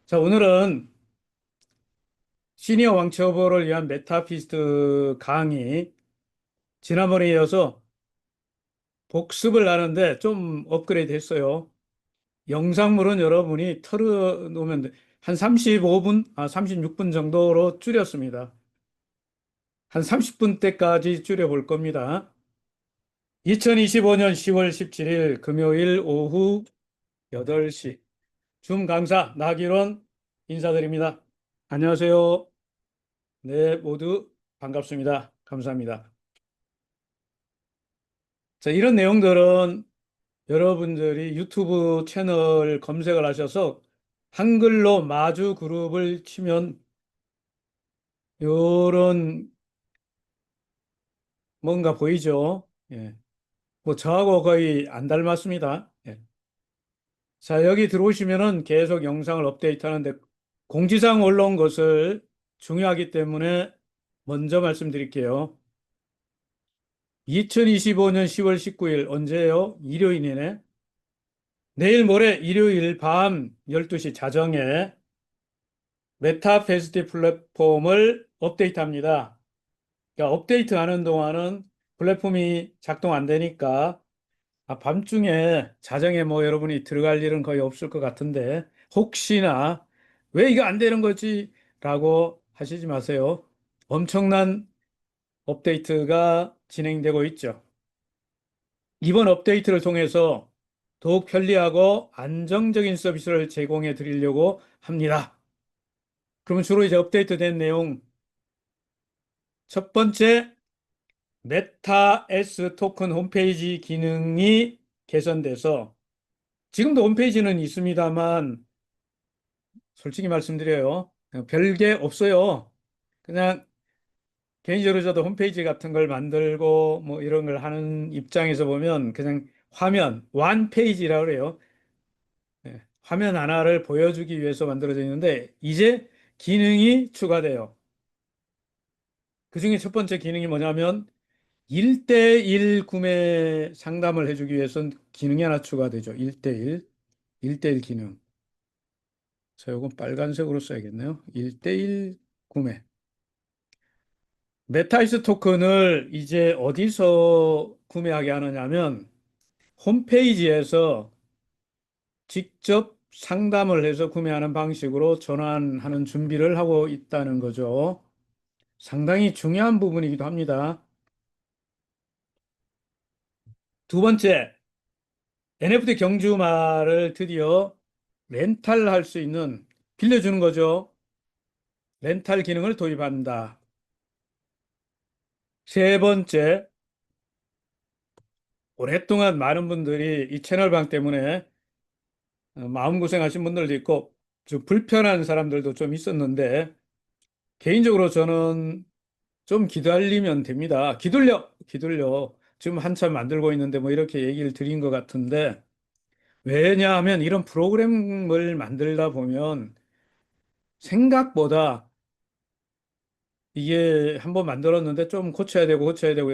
자, 오늘은 시니어 왕초 후보를 위한 메타피스트 강의 지난번에 이어서 복습을 하는데 좀 업그레이드 했어요. 영상물은 여러분이 틀어놓으면 한 35분, 36분 정도로 줄였습니다. 한 30분대까지 줄여볼 겁니다. 2025년 10월 17일 금요일 오후 8시 줌 강사 나기론 인사드립니다. 안녕하세요. 네, 모두 반갑습니다. 감사합니다. 자, 이런 내용들은 여러분들이 유튜브 채널 검색을 하셔서 한글로 마주 그룹을 치면 요런 뭔가 보이죠? 예. 뭐 저하고 거의 안 닮았습니다. 예. 자, 여기 들어오시면은 계속 영상을 업데이트 하는데 공지사항 올라온 것을 중요하기 때문에 먼저 말씀드릴게요. 2025년 10월 19일 언제예요? 일요일이네. 내일 모레 일요일 밤 12시 자정에 메타페스티 플랫폼을 업데이트합니다. 그러니까 업데이트하는 동안은 플랫폼이 작동 안 되니까 밤중에 자정에 뭐 여러분이 들어갈 일은 거의 없을 것 같은데 혹시나 왜 이거 안 되는 거지? 라고 하시지 마세요. 엄청난 업데이트가 진행되고 있죠. 이번 업데이트를 통해서 더욱 편리하고 안정적인 서비스를 제공해 드리려고 합니다. 그러면 주로 이제 업데이트된 내용 첫 번째 메타 S 토큰 홈페이지 기능이 개선돼서 지금도 홈페이지는 있습니다만 솔직히 말씀드려요. 별게 없어요. 그냥 개인적으로 저도 홈페이지 같은 걸 만들고 뭐 이런 걸 하는 입장에서 보면 그냥 화면, 완 페이지라고 그래요. 예, 화면 하나를 보여주기 위해서 만들어져 있는데 이제 기능이 추가돼요. 그중에 첫 번째 기능이 뭐냐면 1대1 구매 상담을 해주기 위해서는 기능이 하나 추가되죠. 1대1, 1대1 기능. 자, 이건 빨간색으로 써야겠네요. 1대1 구매. 메타이스 토큰을 이제 어디서 구매하게 하느냐면 홈페이지에서 직접 상담을 해서 구매하는 방식으로 전환하는 준비를 하고 있다는 거죠. 상당히 중요한 부분이기도 합니다. 두 번째, NFT 경주마를 드디어 렌탈할 수 있는 빌려주는 거죠. 렌탈 기능을 도입한다. 세 번째, 오랫동안 많은 분들이 이 채널방 때문에 마음고생하신 분들도 있고 좀 불편한 사람들도 좀 있었는데 개인적으로 저는 좀 기다리면 됩니다. 기다려, 기다려. 지금 한참 만들고 있는데 뭐 이렇게 얘기를 드린 것 같은데 왜냐하면 이런 프로그램을 만들다 보면 생각보다 이게 한번 만들었는데 좀 고쳐야 되고 고쳐야 되고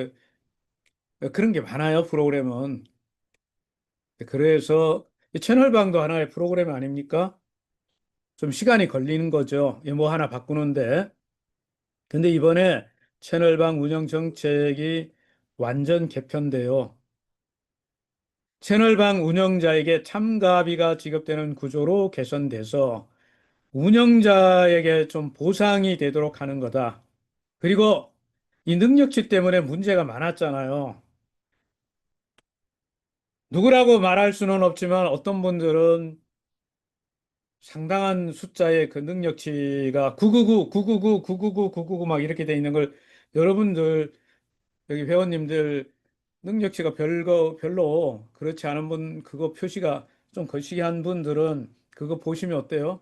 그런 게 많아요, 프로그램은. 그래서 이 채널방도 하나의 프로그램 아닙니까? 좀 시간이 걸리는 거죠. 이 뭐 하나 바꾸는데. 근데 이번에 채널방 운영 정책이 완전 개편돼요. 채널방 운영자에게 참가비가 지급되는 구조로 개선돼서 운영자에게 좀 보상이 되도록 하는 거다. 그리고 이 능력치 때문에 문제가 많았잖아요. 누구라고 말할 수는 없지만 어떤 분들은 상당한 숫자의 그 능력치가 999, 999, 999, 999 막 이렇게 돼 있는 걸 여러분들 여기 회원님들 능력치가 별로 그렇지 않은 분 그거 표시가 좀 거시기한 분들은 그거 보시면 어때요?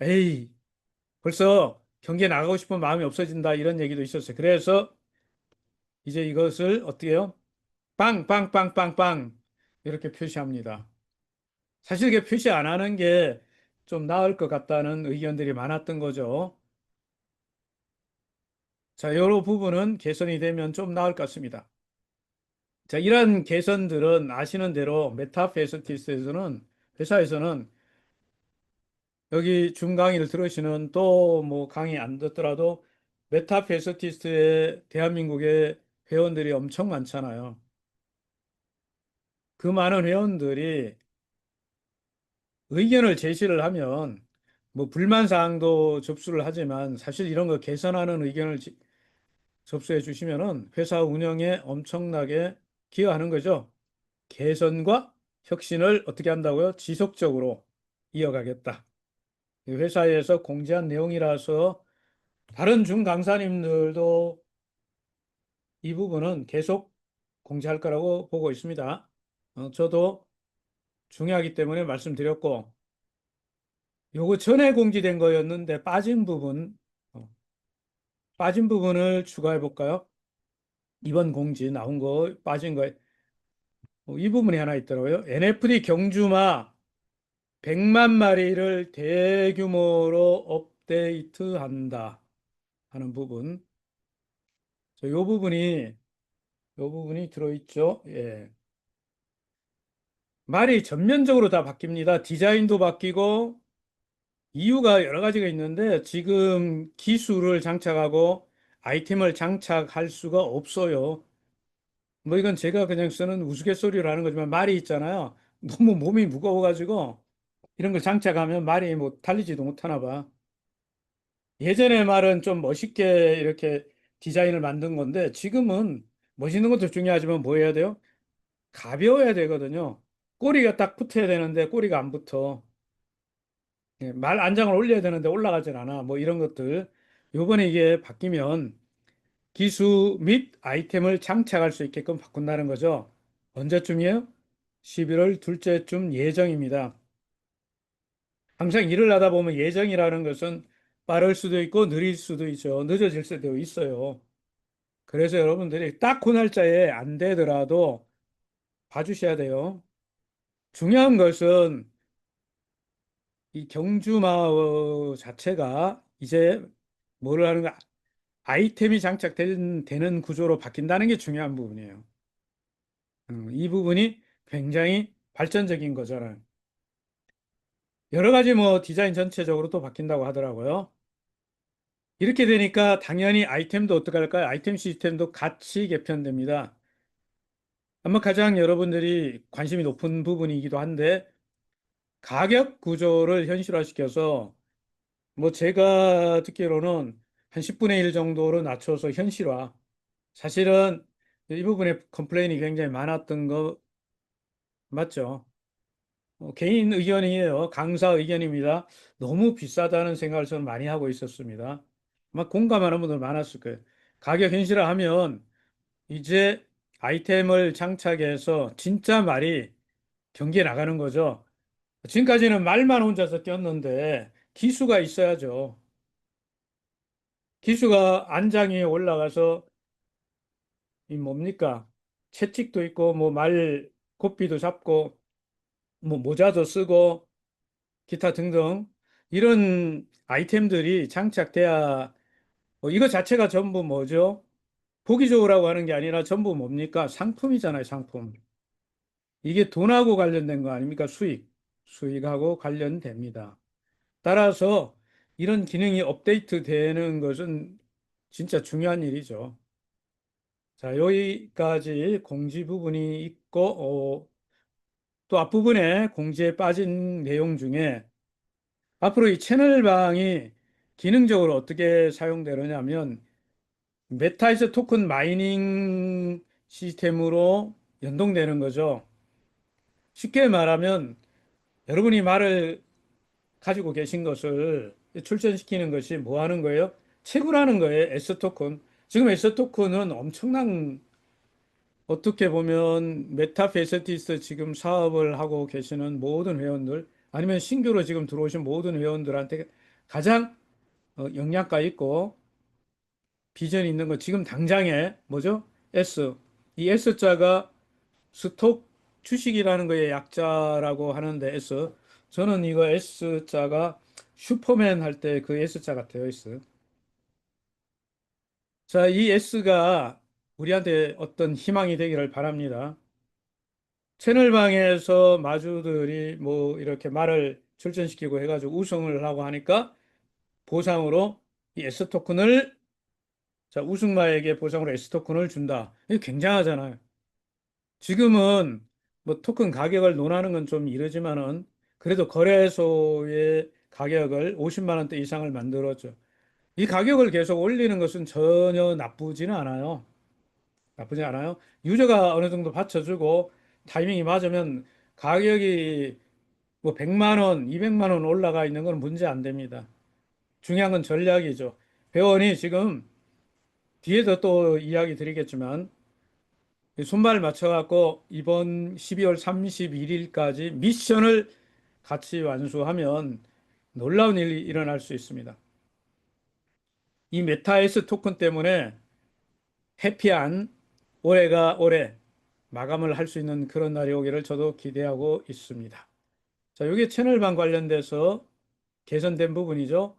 에이, 벌써 경기에 나가고 싶은 마음이 없어진다 이런 얘기도 있었어요. 그래서 이제 이것을 어떻게 해요? 빵, 빵, 빵, 빵, 빵 이렇게 표시합니다. 사실 이게 표시 안 하는 게 좀 나을 것 같다는 의견들이 많았던 거죠. 자, 여러 부분은 개선이 되면 좀 나을 것 같습니다. 자, 이러한 개선들은 아시는 대로 메타페스티스에서는 회사에서는 여기 준 강의를 들으시는 또 뭐 강의 안 듣더라도 메타페서티스트의 대한민국의 회원들이 엄청 많잖아요. 그 많은 회원들이 의견을 제시를 하면 뭐 불만 사항도 접수를 하지만 사실 이런 거 개선하는 의견을 접수해 주시면은 회사 운영에 엄청나게 기여하는 거죠. 개선과 혁신을 어떻게 한다고요? 지속적으로 이어가겠다. 이 회사에서 공지한 내용이라서 다른 중 강사님들도 이 부분은 계속 공지할 거라고 보고 있습니다. 저도 중요하기 때문에 말씀드렸고, 요거 전에 공지된 거였는데 어, 빠진 부분을 추가해 볼까요? 이번 공지 나온 거 빠진 거, 이 부분이 하나 있더라고요. NFT 경주마 100만 마리를 대규모로 업데이트한다 하는 부분. 요 부분이, 요 부분이 들어있죠. 예. 말이 전면적으로 다 바뀝니다. 디자인도 바뀌고, 이유가 여러 가지가 있는데, 지금 기술을 장착하고 아이템을 장착할 수가 없어요. 뭐 이건 제가 그냥 쓰는 우스갯소리로 하는 거지만 말이 있잖아요. 너무 몸이 무거워가지고 이런 걸 장착하면 말이 뭐 달리지도 못하나 봐. 예전에 말은 좀 멋있게 이렇게 디자인을 만든 건데 지금은 멋있는 것도 중요하지만 뭐 해야 돼요? 가벼워야 되거든요. 꼬리가 딱 붙어야 되는데 꼬리가 안 붙어. 예, 말 안장을 올려야 되는데 올라가질 않아. 뭐 이런 것들. 요번에 이게 바뀌면 기수 및 아이템을 장착할 수 있게끔 바꾼다는 거죠. 언제쯤이에요? 11월 둘째 쯤 예정입니다. 항상 일을 하다 보면 예정이라는 것은 빠를 수도 있고 느릴 수도 있죠. 늦어질 수도 있어요. 그래서 여러분들이 딱 그 날짜에 안 되더라도 봐주셔야 돼요. 중요한 것은 이 경주마을 자체가 이제 뭐를 하는가 아이템이 장착되는 구조로 바뀐다는 게 중요한 부분이에요. 이 부분이 굉장히 발전적인 거잖아요. 여러 가지 뭐 디자인 전체적으로 또 바뀐다고 하더라고요. 이렇게 되니까 당연히 아이템도 어떻게 할까요? 아이템 시스템도 같이 개편됩니다. 아마 가장 여러분들이 관심이 높은 부분이기도 한데 가격 구조를 현실화시켜서 뭐 제가 듣기로는 한 10분의 1 정도로 낮춰서 현실화. 사실은 이 부분에 컴플레인이 굉장히 많았던 거 맞죠? 개인 의견이에요. 강사 의견입니다. 너무 비싸다는 생각을 저는 많이 하고 있었습니다. 막 공감하는 분들 많았을 거예요. 가격 현실화하면 이제 아이템을 장착해서 진짜 말이 경기에 나가는 거죠. 지금까지는 말만 혼자서 뛰었는데 기수가 있어야죠. 기수가 안장에 올라가서 이 뭡니까? 채찍도 있고 뭐 말 고삐도 잡고 뭐 모자도 쓰고 기타 등등 이런 아이템들이 장착돼야 이거 자체가 전부 뭐죠? 보기 좋으라고 하는 게 아니라 전부 뭡니까? 상품이잖아요, 상품. 이게 돈하고 관련된 거 아닙니까? 수익하고 관련됩니다. 따라서 이런 기능이 업데이트 되는 것은 진짜 중요한 일이죠. 자, 여기까지 공지 부분이 있고, 또 앞부분에 공지에 빠진 내용 중에 앞으로 이 채널방이 기능적으로 어떻게 사용되느냐면 메타에서 토큰 마이닝 시스템으로 연동되는 거죠. 쉽게 말하면 여러분이 말을 가지고 계신 것을 출전시키는 것이 뭐 하는 거예요? 채굴하는 거예요. S 토큰. 지금 S 토큰은 엄청난 어떻게 보면 메타페세티스 지금 사업을 하고 계시는 모든 회원들 아니면 신규로 지금 들어오신 모든 회원들한테 가장 영양가 있고 비전이 있는 거 지금 당장에 뭐죠? S. 이 S자가 스톡 주식이라는 거의 약자라고 하는데 S. 저는 이거 S자가 슈퍼맨 할 때 그 S자 같아요. S. 자, 이 S가 우리한테 어떤 희망이 되기를 바랍니다. 채널방에서 마주들이 뭐 이렇게 말을 출전시키고 해가지고 우승을 하고 하니까 보상으로 이 S토큰을, 자, 우승마에게 보상으로 S토큰을 준다. 이게 굉장하잖아요. 지금은 뭐 토큰 가격을 논하는 건 좀 이르지만은 그래도 거래소의 가격을 50만 원대 이상을 만들었죠. 이 가격을 계속 올리는 것은 전혀 나쁘지는 않아요. 나쁘지 않아요. 유저가 어느 정도 받쳐주고 타이밍이 맞으면 가격이 뭐 100만 원, 200만 원 올라가 있는 건 문제 안 됩니다. 중요한 건 전략이죠. 회원이 지금 뒤에서 또 이야기 드리겠지만 손발 맞춰갖고 이번 12월 31일까지 미션을 같이 완수하면 놀라운 일이 일어날 수 있습니다. 이 메타에스 토큰 때문에 해피한 올해 마감을 할 수 있는 그런 날이 오기를 저도 기대하고 있습니다. 자, 이게 채널방 관련돼서 개선된 부분이죠.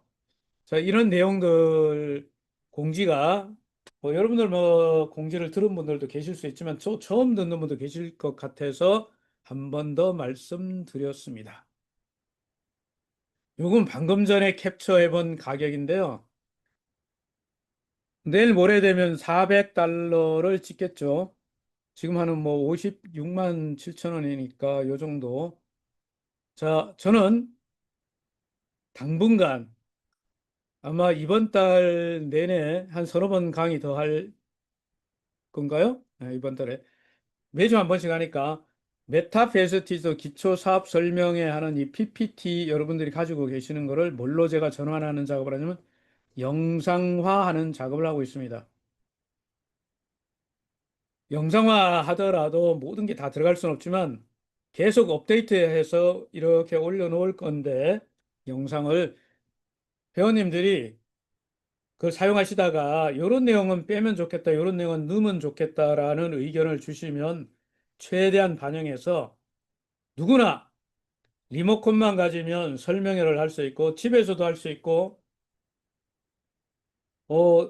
자, 이런 내용들 공지가 여러분들 뭐 공지를 들은 분들도 계실 수 있지만 처음 듣는 분도 계실 것 같아서 한 번 더 말씀드렸습니다. 요건 방금 전에 캡처해 본 가격인데요. 내일 모레 되면 400달러를 찍겠죠. 지금 하는 뭐 56만 7천 원이니까 요 정도. 자, 저는 당분간 아마 이번 달 내내 한 서너 번 강의 더 할 건가요? 네, 이번 달에. 매주 한 번씩 하니까 메타페스티저 기초 사업 설명회 하는 이 PPT 여러분들이 가지고 계시는 거를 뭘로 제가 전환하는 작업을 하냐면 영상화하는 작업을 하고 있습니다. 영상화 하더라도 모든 게 다 들어갈 수는 없지만 계속 업데이트해서 이렇게 올려놓을 건데 영상을 회원님들이 그걸 사용하시다가 이런 내용은 빼면 좋겠다, 이런 내용은 넣으면 좋겠다라는 의견을 주시면 최대한 반영해서 누구나 리모컨만 가지면 설명회를 할 수 있고 집에서도 할 수 있고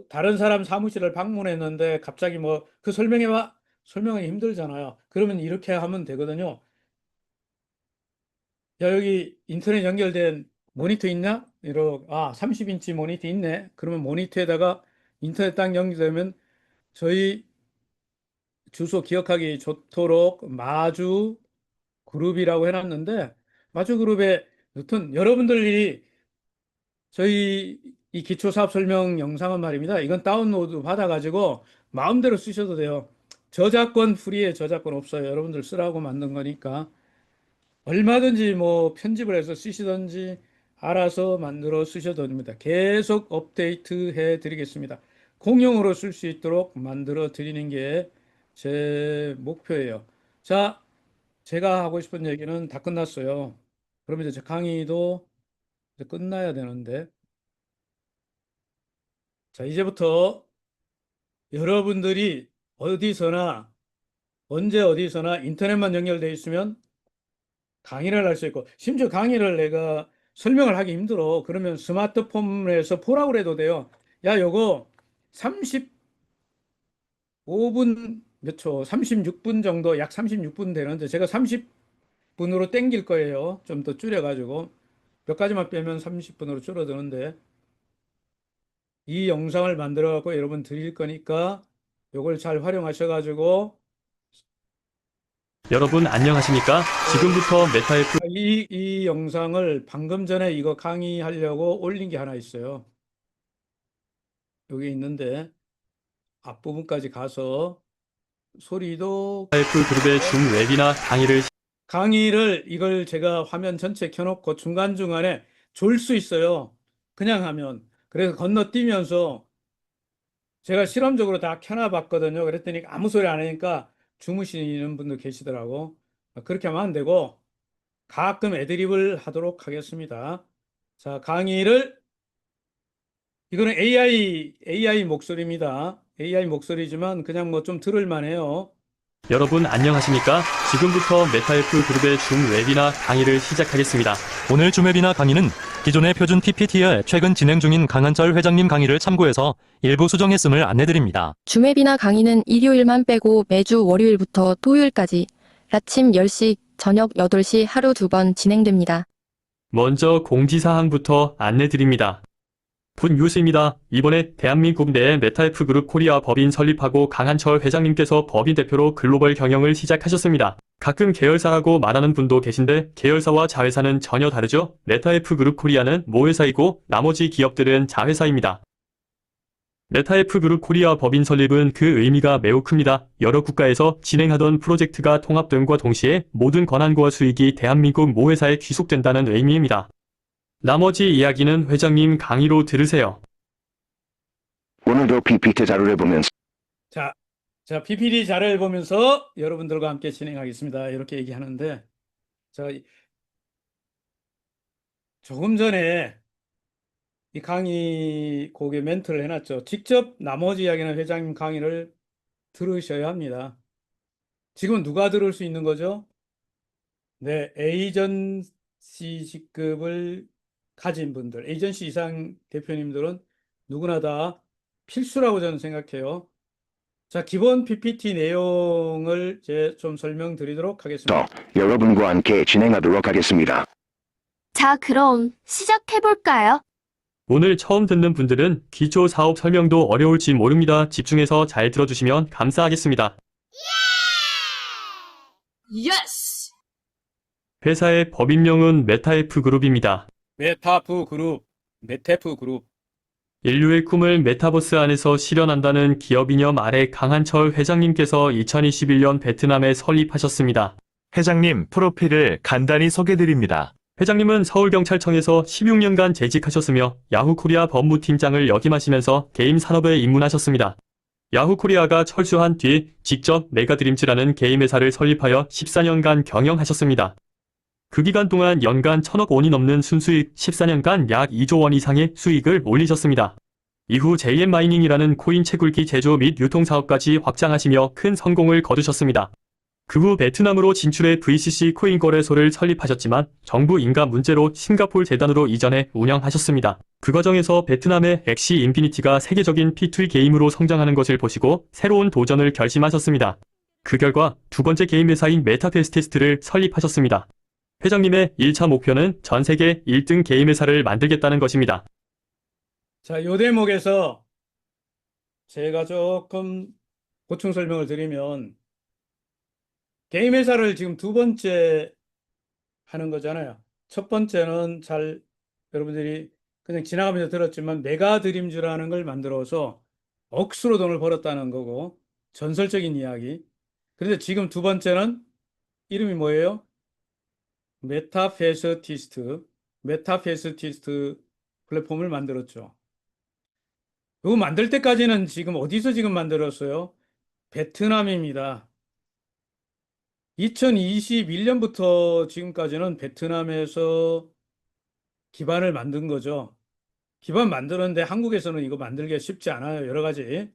다른 사람 사무실을 방문했는데 갑자기 뭐 그 설명해봐 설명하기 힘들잖아요. 그러면 이렇게 하면 되거든요. 야, 여기 인터넷 연결된 모니터 있냐? 30인치 모니터 있네. 그러면 모니터에다가 인터넷 딱 연결되면 저희 주소 기억하기 좋도록 마주 그룹이라고 해놨는데 마주 그룹에 여튼 여러분들이 저희 이 기초사업 설명 영상은 말입니다. 이건 다운로드 받아가지고 마음대로 쓰셔도 돼요. 저작권 프리에 저작권 없어요. 여러분들 쓰라고 만든 거니까. 얼마든지 뭐 편집을 해서 쓰시든지 알아서 만들어 쓰셔도 됩니다. 계속 업데이트 해 드리겠습니다. 공용으로 쓸 수 있도록 만들어 드리는 게 제 목표예요. 자, 제가 하고 싶은 얘기는 다 끝났어요. 그럼 이제 제 강의도 이제 끝나야 되는데. 자, 이제부터 여러분들이 어디서나 언제 어디서나 인터넷만 연결되어 있으면 강의를 할 수 있고 심지어 강의를 내가 설명을 하기 힘들어. 그러면 스마트폰에서 보라고 해도 돼요. 야, 요거 35분 몇 초, 36분 정도, 약 36분 되는데 제가 30분으로 땡길 거예요. 좀 더 줄여가지고 몇 가지만 빼면 30분으로 줄어드는데 이 영상을 만들어 갖고 여러분 드릴 거니까 요걸 잘 활용하셔가지고 여러분 안녕하십니까? 지금부터 메타F 이 영상을 방금 전에 이거 강의하려고 올린 게 하나 있어요. 여기 있는데 앞부분까지 가서 소리도 그룹의 줌 웨비나 강의를 이걸 제가 화면 전체 켜놓고 중간중간에 졸 수 있어요. 그냥 하면. 그래서 건너뛰면서 제가 실험적으로 다 켜놔봤거든요. 그랬더니 아무 소리 안 하니까 주무시는 분도 계시더라고. 그렇게 하면 안 되고 가끔 애드립을 하도록 하겠습니다. 자, 이거는 AI 목소리입니다. AI 목소리지만 그냥 뭐 좀 들을 만해요. 여러분 안녕하십니까? 지금부터 메타F 그룹의 줌 웨비나 강의를 시작하겠습니다. 오늘 줌 웨비나 강의는 기존의 표준 PPT에 최근 진행 중인 강한철 회장님 강의를 참고해서 일부 수정했음을 안내드립니다. 줌웨비나 강의는 일요일만 빼고 매주 월요일부터 토요일까지 아침 10시, 저녁 8시 하루 2번 진행됩니다. 먼저 공지사항부터 안내드립니다. 본 뉴스입니다. 이번에 대한민국 내에 메타F 그룹 코리아 법인 설립하고 강한철 회장님께서 법인 대표로 글로벌 경영을 시작하셨습니다. 가끔 계열사라고 말하는 분도 계신데 계열사와 자회사는 전혀 다르죠. 메타F 그룹 코리아는 모회사이고 나머지 기업들은 자회사입니다. 메타F 그룹 코리아 법인 설립은 그 의미가 매우 큽니다. 여러 국가에서 진행하던 프로젝트가 통합됨과 동시에 모든 권한과 수익이 대한민국 모회사에 귀속된다는 의미입니다. 나머지 이야기는 회장님 강의로 들으세요. 오늘도 PPT 자료를 보면서 자, PPT 자료를 보면서 여러분들과 함께 진행하겠습니다. 이렇게 얘기하는데, 조금 전에 이 강의 곡에 멘트를 해놨죠. 직접 나머지 이야기는 회장님 강의를 들으셔야 합니다. 지금 누가 들을 수 있는 거죠? 네, 에이전시 직급을 가진 분들, 에이전시 이상 대표님들은 누구나 다 필수라고 저는 생각해요. 자, 기본 PPT 내용을 좀 설명드리도록 하겠습니다. 여러분과 함께 진행하도록 하겠습니다. 자, 그럼 시작해볼까요? 오늘 처음 듣는 분들은 기초 사업 설명도 어려울지 모릅니다. 집중해서 잘 들어주시면 감사하겠습니다. 예스! 회사의 법인명은 메타F 그룹입니다. 메타프 그룹. 인류의 꿈을 메타버스 안에서 실현한다는 기업 이념 아래 강한철 회장님께서 2021년 베트남에 설립하셨습니다. 회장님 프로필을 간단히 소개드립니다. 회장님은 서울경찰청에서 16년간 재직하셨으며 야후코리아 법무팀장을 역임하시면서 게임 산업에 입문하셨습니다. 야후코리아가 철수한 뒤 직접 메가드림즈라는 게임 회사를 설립하여 14년간 경영하셨습니다. 그 기간 동안 연간 1,000억 원이 넘는 순수익, 14년간 약 2조 원 이상의 수익을 올리셨습니다. 이후 JM 마이닝이라는 코인 채굴기 제조 및 유통 사업까지 확장하시며 큰 성공을 거두셨습니다. 그 후 베트남으로 진출해 VCC 코인 거래소를 설립하셨지만 정부 인가 문제로 싱가포르 재단으로 이전해 운영하셨습니다. 그 과정에서 베트남의 엑시 인피니티가 세계적인 P2E 게임으로 성장하는 것을 보시고 새로운 도전을 결심하셨습니다. 그 결과 두 번째 게임 회사인 메타페스티스트를 설립하셨습니다. 회장님의 1차 목표는 전 세계 1등 게임 회사를 만들겠다는 것입니다. 자, 요 대목에서 제가 조금 보충 설명을 드리면, 게임 회사를 지금 두 번째 하는 거잖아요. 첫 번째는 여러분들이 그냥 지나가면서 들었지만 메가드림즈라는 걸 만들어서 억수로 돈을 벌었다는 거고, 전설적인 이야기. 그런데 지금 두 번째는 이름이 뭐예요? 메타페스티스트 플랫폼을 만들었죠. 이거 만들 때까지는 지금 어디서 만들었어요? 베트남입니다. 2021년부터 지금까지는 베트남에서 기반을 만든 거죠. 기반 만드는데 한국에서는 이거 만들기가 쉽지 않아요. 여러 가지.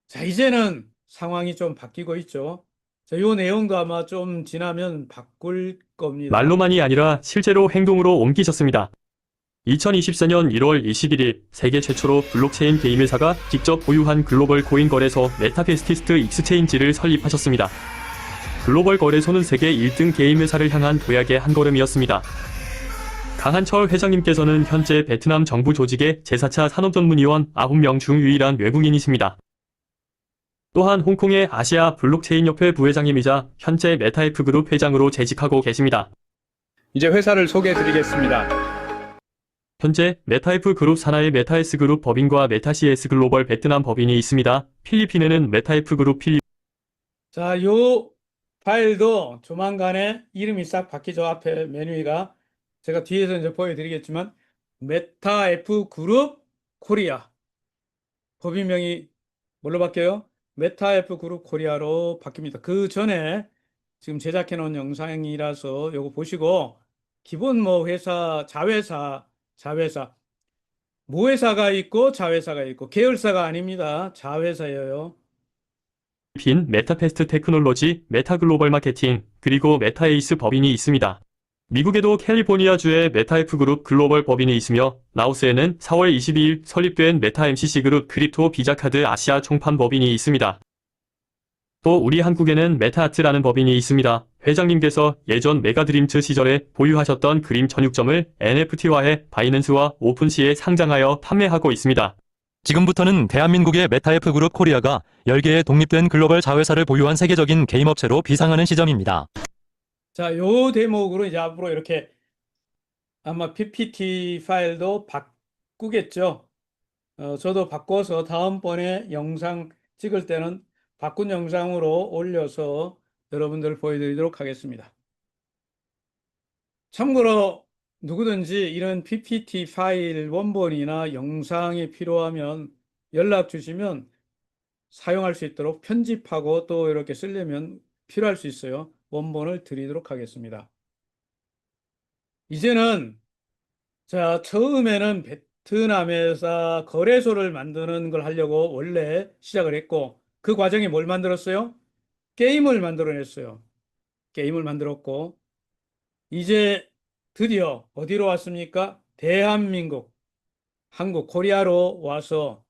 자, 이제는 상황이 좀 바뀌고 있죠. 자, 요 내용도 아마 좀 지나면 바꿀 겁니다. 말로만이 아니라 실제로 행동으로 옮기셨습니다. 2024년 1월 21일 세계 최초로 블록체인 게임 회사가 직접 보유한 글로벌 코인 거래소 메타페스티스트 익스체인지를 설립하셨습니다. 글로벌 거래소는 세계 1등 게임 회사를 향한 도약의 한 걸음이었습니다. 강한철 회장님께서는 현재 베트남 정부 조직의 제4차 산업전문위원 9명 중 유일한 외국인이십니다. 또한 홍콩의 아시아 블록체인 협회 부회장님이자 현재 메타F 그룹 회장으로 재직하고 계십니다. 이제 회사를 소개해 드리겠습니다. 현재 메타F 그룹 산하의 메타S 그룹 법인과 메타CS 글로벌 베트남 법인이 있습니다. 필리핀에는 메타F 그룹 자, 요 파일도 조만간에 이름이 싹 바뀌죠. 앞에 메뉴가. 제가 뒤에서 이제 보여드리겠지만, 메타F 그룹 코리아. 법인명이 뭘로 바뀌어요? 메타F 그룹 코리아로 바뀝니다. 그 전에 지금 제작해 놓은 영상이라서 요거 보시고, 기본 회사, 자회사, 모회사가 있고 자회사가 있고, 계열사가 아닙니다. 자회사예요. 필리핀 메타페스트 테크놀로지, 메타글로벌 마케팅, 그리고 메타에이스 법인이 있습니다. 미국에도 캘리포니아주의 메타F 그룹 글로벌 법인이 있으며 라오스에는 4월 22일 설립된 메타 MCC 그룹 크립토 비자카드 아시아 총판 법인이 있습니다. 또 우리 한국에는 메타아트라는 법인이 있습니다. 회장님께서 예전 메가드림즈 시절에 보유하셨던 그림 전육점을 NFT화해 바이낸스와 오픈시에 상장하여 판매하고 있습니다. 지금부터는 대한민국의 메타F 그룹 코리아가 10개의 독립된 글로벌 자회사를 보유한 세계적인 게임 업체로 비상하는 시점입니다. 자, 요 대목으로 이제 앞으로 이렇게 아마 PPT 파일도 바꾸겠죠. 저도 바꿔서 다음번에 영상 찍을 때는 바꾼 영상으로 올려서 여러분들 보여드리도록 하겠습니다. 참고로 누구든지 이런 PPT 파일 원본이나 영상이 필요하면 연락 주시면 사용할 수 있도록 편집하고 또 이렇게 쓰려면 필요할 수 있어요. 원본을 드리도록 하겠습니다. 이제는 자, 처음에는 베트남에서 거래소를 만드는 걸 하려고 원래 시작을 했고 그 과정에 뭘 만들었어요? 게임을 만들어냈어요. 게임을 만들었고 이제 드디어 어디로 왔습니까? 대한민국, 한국, 코리아로 와서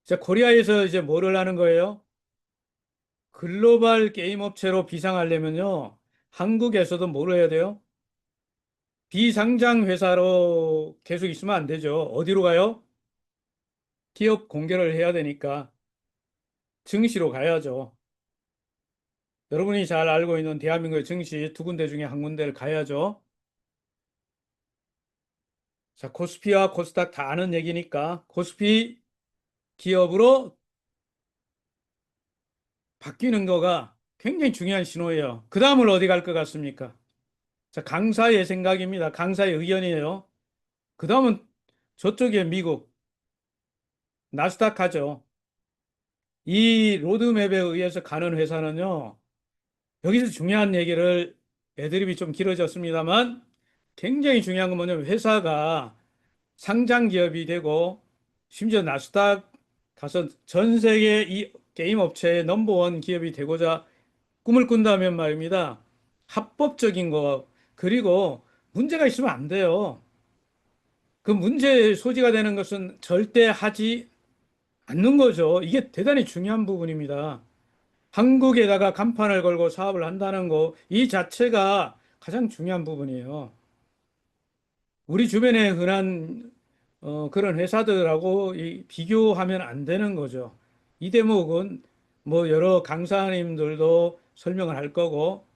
이제 코리아에서 이제 뭐를 하는 거예요? 글로벌 게임 업체로 비상하려면요. 한국에서도 뭐를 해야 돼요? 비상장 회사로 계속 있으면 안 되죠. 어디로 가요? 기업 공개를 해야 되니까 증시로 가야죠. 여러분이 잘 알고 있는 대한민국의 증시 두 군데 중에 한 군데를 가야죠. 자, 코스피와 코스닥 다 아는 얘기니까 코스피 기업으로 바뀌는 거가 굉장히 중요한 신호예요. 그 다음은 어디 갈 것 같습니까? 자, 강사의 생각입니다. 강사의 의견이에요. 그 다음은 저쪽에 미국 나스닥 하죠. 이 로드맵에 의해서 가는 회사는요. 여기서 중요한 얘기를 애드립이 좀 길어졌습니다만 굉장히 중요한 건 뭐냐면 회사가 상장 기업이 되고 심지어 나스닥 가서 전 세계 이 게임 업체의 넘버원 기업이 되고자 꿈을 꾼다면 말입니다. 합법적인 거 그리고 문제가 있으면 안 돼요. 그 문제의 소지가 되는 것은 절대 하지 않는 거죠. 이게 대단히 중요한 부분입니다. 한국에다가 간판을 걸고 사업을 한다는 거, 이 자체가 가장 중요한 부분이에요. 우리 주변에 흔한 그런 회사들하고 비교하면 안 되는 거죠. 이 대목은 뭐 여러 강사님들도 설명을 할 거고,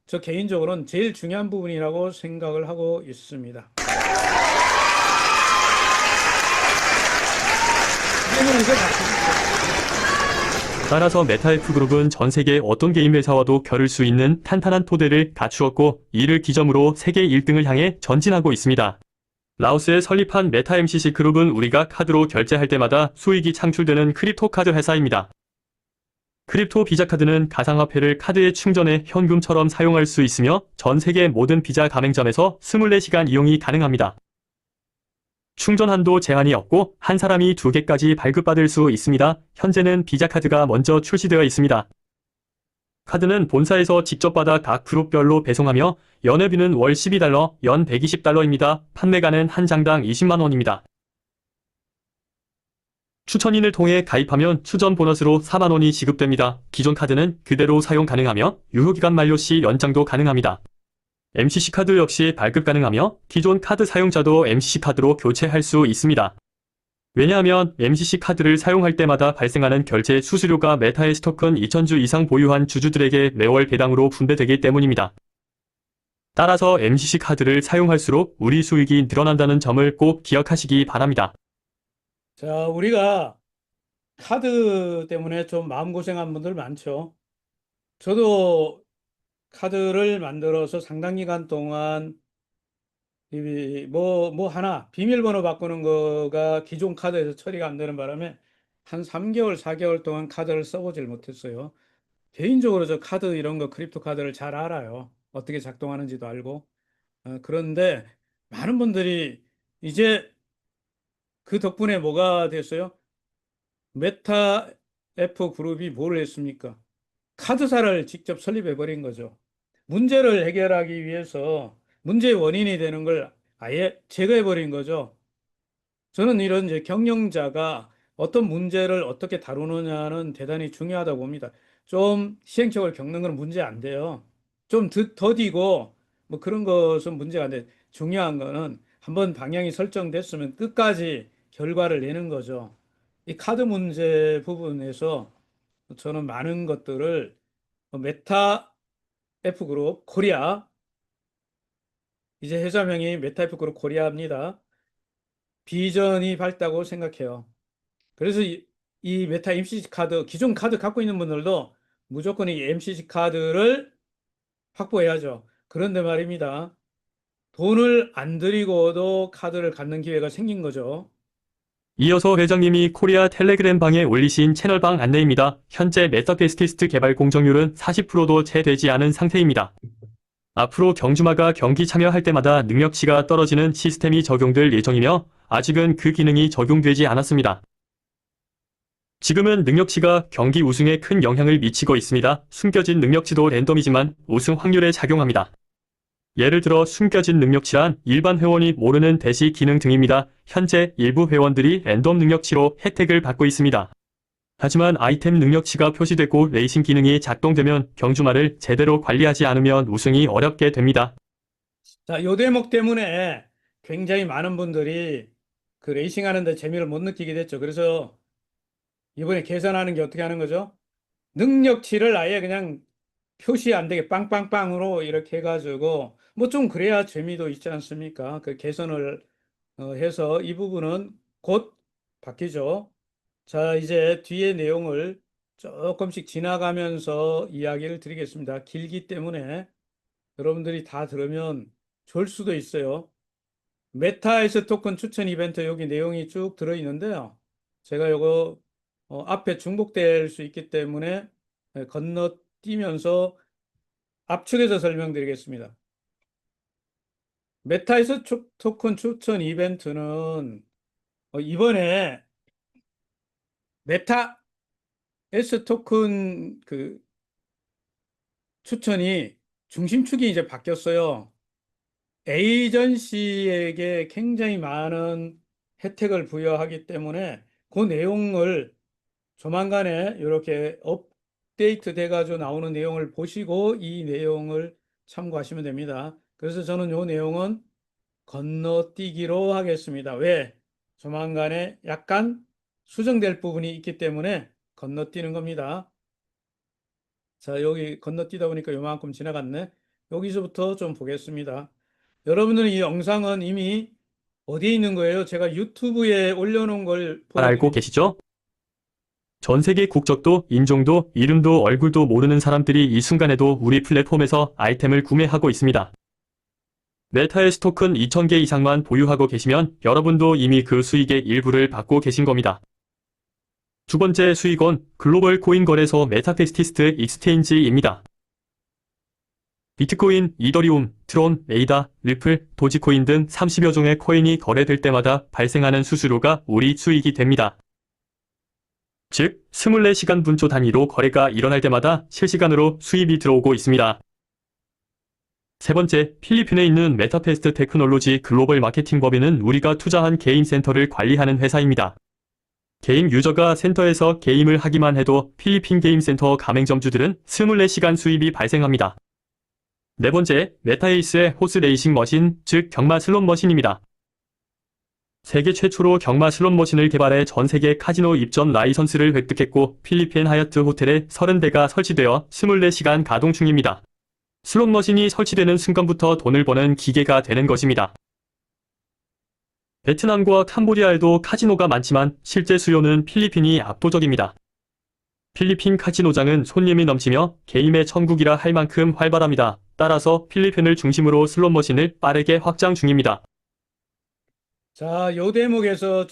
저 개인적으로는 제일 중요한 부분이라고 생각을 하고 있습니다. 이제는 이거 따라서 메타F 그룹은 전 세계 어떤 게임 회사와도 겨룰 수 있는 탄탄한 토대를 갖추었고 이를 기점으로 세계 1등을 향해 전진하고 있습니다. 라오스에 설립한 메타 MCC 그룹은 우리가 카드로 결제할 때마다 수익이 창출되는 크립토 카드 회사입니다. 크립토 비자 카드는 가상화폐를 카드에 충전해 현금처럼 사용할 수 있으며 전 세계 모든 비자 가맹점에서 24시간 이용이 가능합니다. 충전 한도 제한이 없고 한 사람이 2개까지 발급받을 수 있습니다. 현재는 비자 카드가 먼저 출시되어 있습니다. 카드는 본사에서 직접 받아 각 그룹별로 배송하며 연회비는 월 12달러, 연 120달러입니다. 판매가는 한 장당 20만 원입니다. 추천인을 통해 가입하면 추전 보너스로 4만 원이 지급됩니다. 기존 카드는 그대로 사용 가능하며 유효기간 만료 시 연장도 가능합니다. MCC 카드 역시 발급 가능하며 기존 카드 사용자도 MCC 카드로 교체할 수 있습니다. 왜냐하면 MCC 카드를 사용할 때마다 발생하는 결제 수수료가 메타의 스토큰 2,000주 이상 보유한 주주들에게 매월 배당으로 분배되기 때문입니다. 따라서 MCC 카드를 사용할수록 우리 수익이 늘어난다는 점을 꼭 기억하시기 바랍니다. 자, 우리가 카드 때문에 좀 마음고생한 분들 많죠. 저도 카드를 만들어서 상당 기간 동안 뭐 하나 비밀번호 바꾸는 거가 기존 카드에서 처리가 안 되는 바람에 한 3개월, 4개월 동안 카드를 써보질 못했어요. 개인적으로 저 카드 이런 거 크립토 카드를 잘 알아요. 어떻게 작동하는지도 알고. 그런데 많은 분들이 이제 그 덕분에 뭐가 됐어요? 메타 F 그룹이 뭘 했습니까? 카드사를 직접 설립해 버린 거죠. 문제를 해결하기 위해서 문제의 원인이 되는 걸 아예 제거해 버린 거죠. 저는 이런 이제 경영자가 어떤 문제를 어떻게 다루느냐는 대단히 중요하다고 봅니다. 좀 시행착오를 겪는 건 문제 안 돼요. 좀 더디고 뭐 그런 것은 문제가 안 돼. 중요한 거는 한번 방향이 설정됐으면 끝까지 결과를 내는 거죠. 이 카드 문제 부분에서 저는 많은 것들을 메타 F그룹 코리아, 이제 회사명이 메타 F그룹 코리아입니다. 비전이 밝다고 생각해요. 그래서 이 메타 MCC 카드, 기존 카드 갖고 있는 분들도 무조건 이 MCC 카드를 확보해야죠. 그런데 말입니다. 돈을 안 들이고도 카드를 갖는 기회가 생긴 거죠. 이어서 회장님이 코리아 텔레그램 방에 올리신 채널방 안내입니다. 현재 메타페스티스트 개발 공정률은 40%도 채 되지 않은 상태입니다. 앞으로 경주마가 경기 참여할 때마다 능력치가 떨어지는 시스템이 적용될 예정이며 아직은 그 기능이 적용되지 않았습니다. 지금은 능력치가 경기 우승에 큰 영향을 미치고 있습니다. 숨겨진 능력치도 랜덤이지만 우승 확률에 작용합니다. 예를 들어 숨겨진 능력치란 일반 회원이 모르는 대시 기능 등입니다. 현재 일부 회원들이 랜덤 능력치로 혜택을 받고 있습니다. 하지만 아이템 능력치가 표시되고 레이싱 기능이 작동되면 경주마를 제대로 관리하지 않으면 우승이 어렵게 됩니다. 자, 요 대목 때문에 굉장히 많은 분들이 그 레이싱 하는데 재미를 못 느끼게 됐죠. 그래서 이번에 개선하는 게 어떻게 하는 거죠? 능력치를 아예 그냥 표시 안 되게 빵빵빵으로 이렇게 해가지고 뭐 좀 그래야 재미도 있지 않습니까? 그 개선을 해서 이 부분은 곧 바뀌죠. 자, 이제 뒤에 내용을 조금씩 지나가면서 이야기를 드리겠습니다. 길기 때문에 여러분들이 다 들으면 좋을 수도 있어요. 메타에서 토큰 추천 이벤트 여기 내용이 쭉 들어있는데요. 제가 요거 앞에 중복될 수 있기 때문에 건너뛰면서 압축해서 설명드리겠습니다. 메타에서 토큰 추천 이벤트는 이번에 메타 S 토큰 그 추천이 중심축이 이제 바뀌었어요. 에이전시에게 굉장히 많은 혜택을 부여하기 때문에 그 내용을 조만간에 이렇게 업데이트 돼가지고 나오는 내용을 보시고 이 내용을 참고하시면 됩니다. 그래서 저는 이 내용은 건너뛰기로 하겠습니다. 왜? 조만간에 약간 수정될 부분이 있기 때문에 건너뛰는 겁니다. 자, 여기 건너뛰다 보니까 요만큼 지나갔네. 여기서부터 좀 보겠습니다. 여러분들은 이 영상은 이미 어디에 있는 거예요? 제가 유튜브에 올려놓은 걸 잘 알고 계시죠? 전 세계 국적도 인종도 이름도 얼굴도 모르는 사람들이 이 순간에도 우리 플랫폼에서 아이템을 구매하고 있습니다. 메타에스 토큰 2000개 이상만 보유하고 계시면 여러분도 이미 그 수익의 일부를 받고 계신 겁니다. 두 번째 수익원 글로벌 코인 거래소 메타페스티스트 익스체인지입니다. 비트코인, 이더리움, 트론, 에이다, 리플, 도지코인 등 30여 종의 코인이 거래될 때마다 발생하는 수수료가 우리 수익이 됩니다. 즉, 24시간 분초 단위로 거래가 일어날 때마다 실시간으로 수입이 들어오고 있습니다. 세 번째, 필리핀에 있는 메타페스트 테크놀로지 글로벌 마케팅 법인은 우리가 투자한 게임 센터를 관리하는 회사입니다. 게임 유저가 센터에서 게임을 하기만 해도 필리핀 게임 센터 가맹점주들은 24시간 수입이 발생합니다. 네 번째, 메타에이스의 호스 레이싱 머신, 즉 경마 슬롯 머신입니다. 세계 최초로 경마 슬롯 머신을 개발해 전 세계 카지노 입점 라이선스를 획득했고 필리핀 하얏트 호텔에 30대가 설치되어 24시간 가동 중입니다. 슬롯 머신이 설치되는 순간부터 돈을 버는 기계가 되는 것입니다. 베트남과 캄보디아에도 카지노가 많지만 실제 수요는 필리핀이 압도적입니다. 필리핀 카지노장은 손님이 넘치며 게임의 천국이라 할 만큼 활발합니다. 따라서 필리핀을 중심으로 슬롯 머신을 빠르게 확장 중입니다. 자, 요 대목에서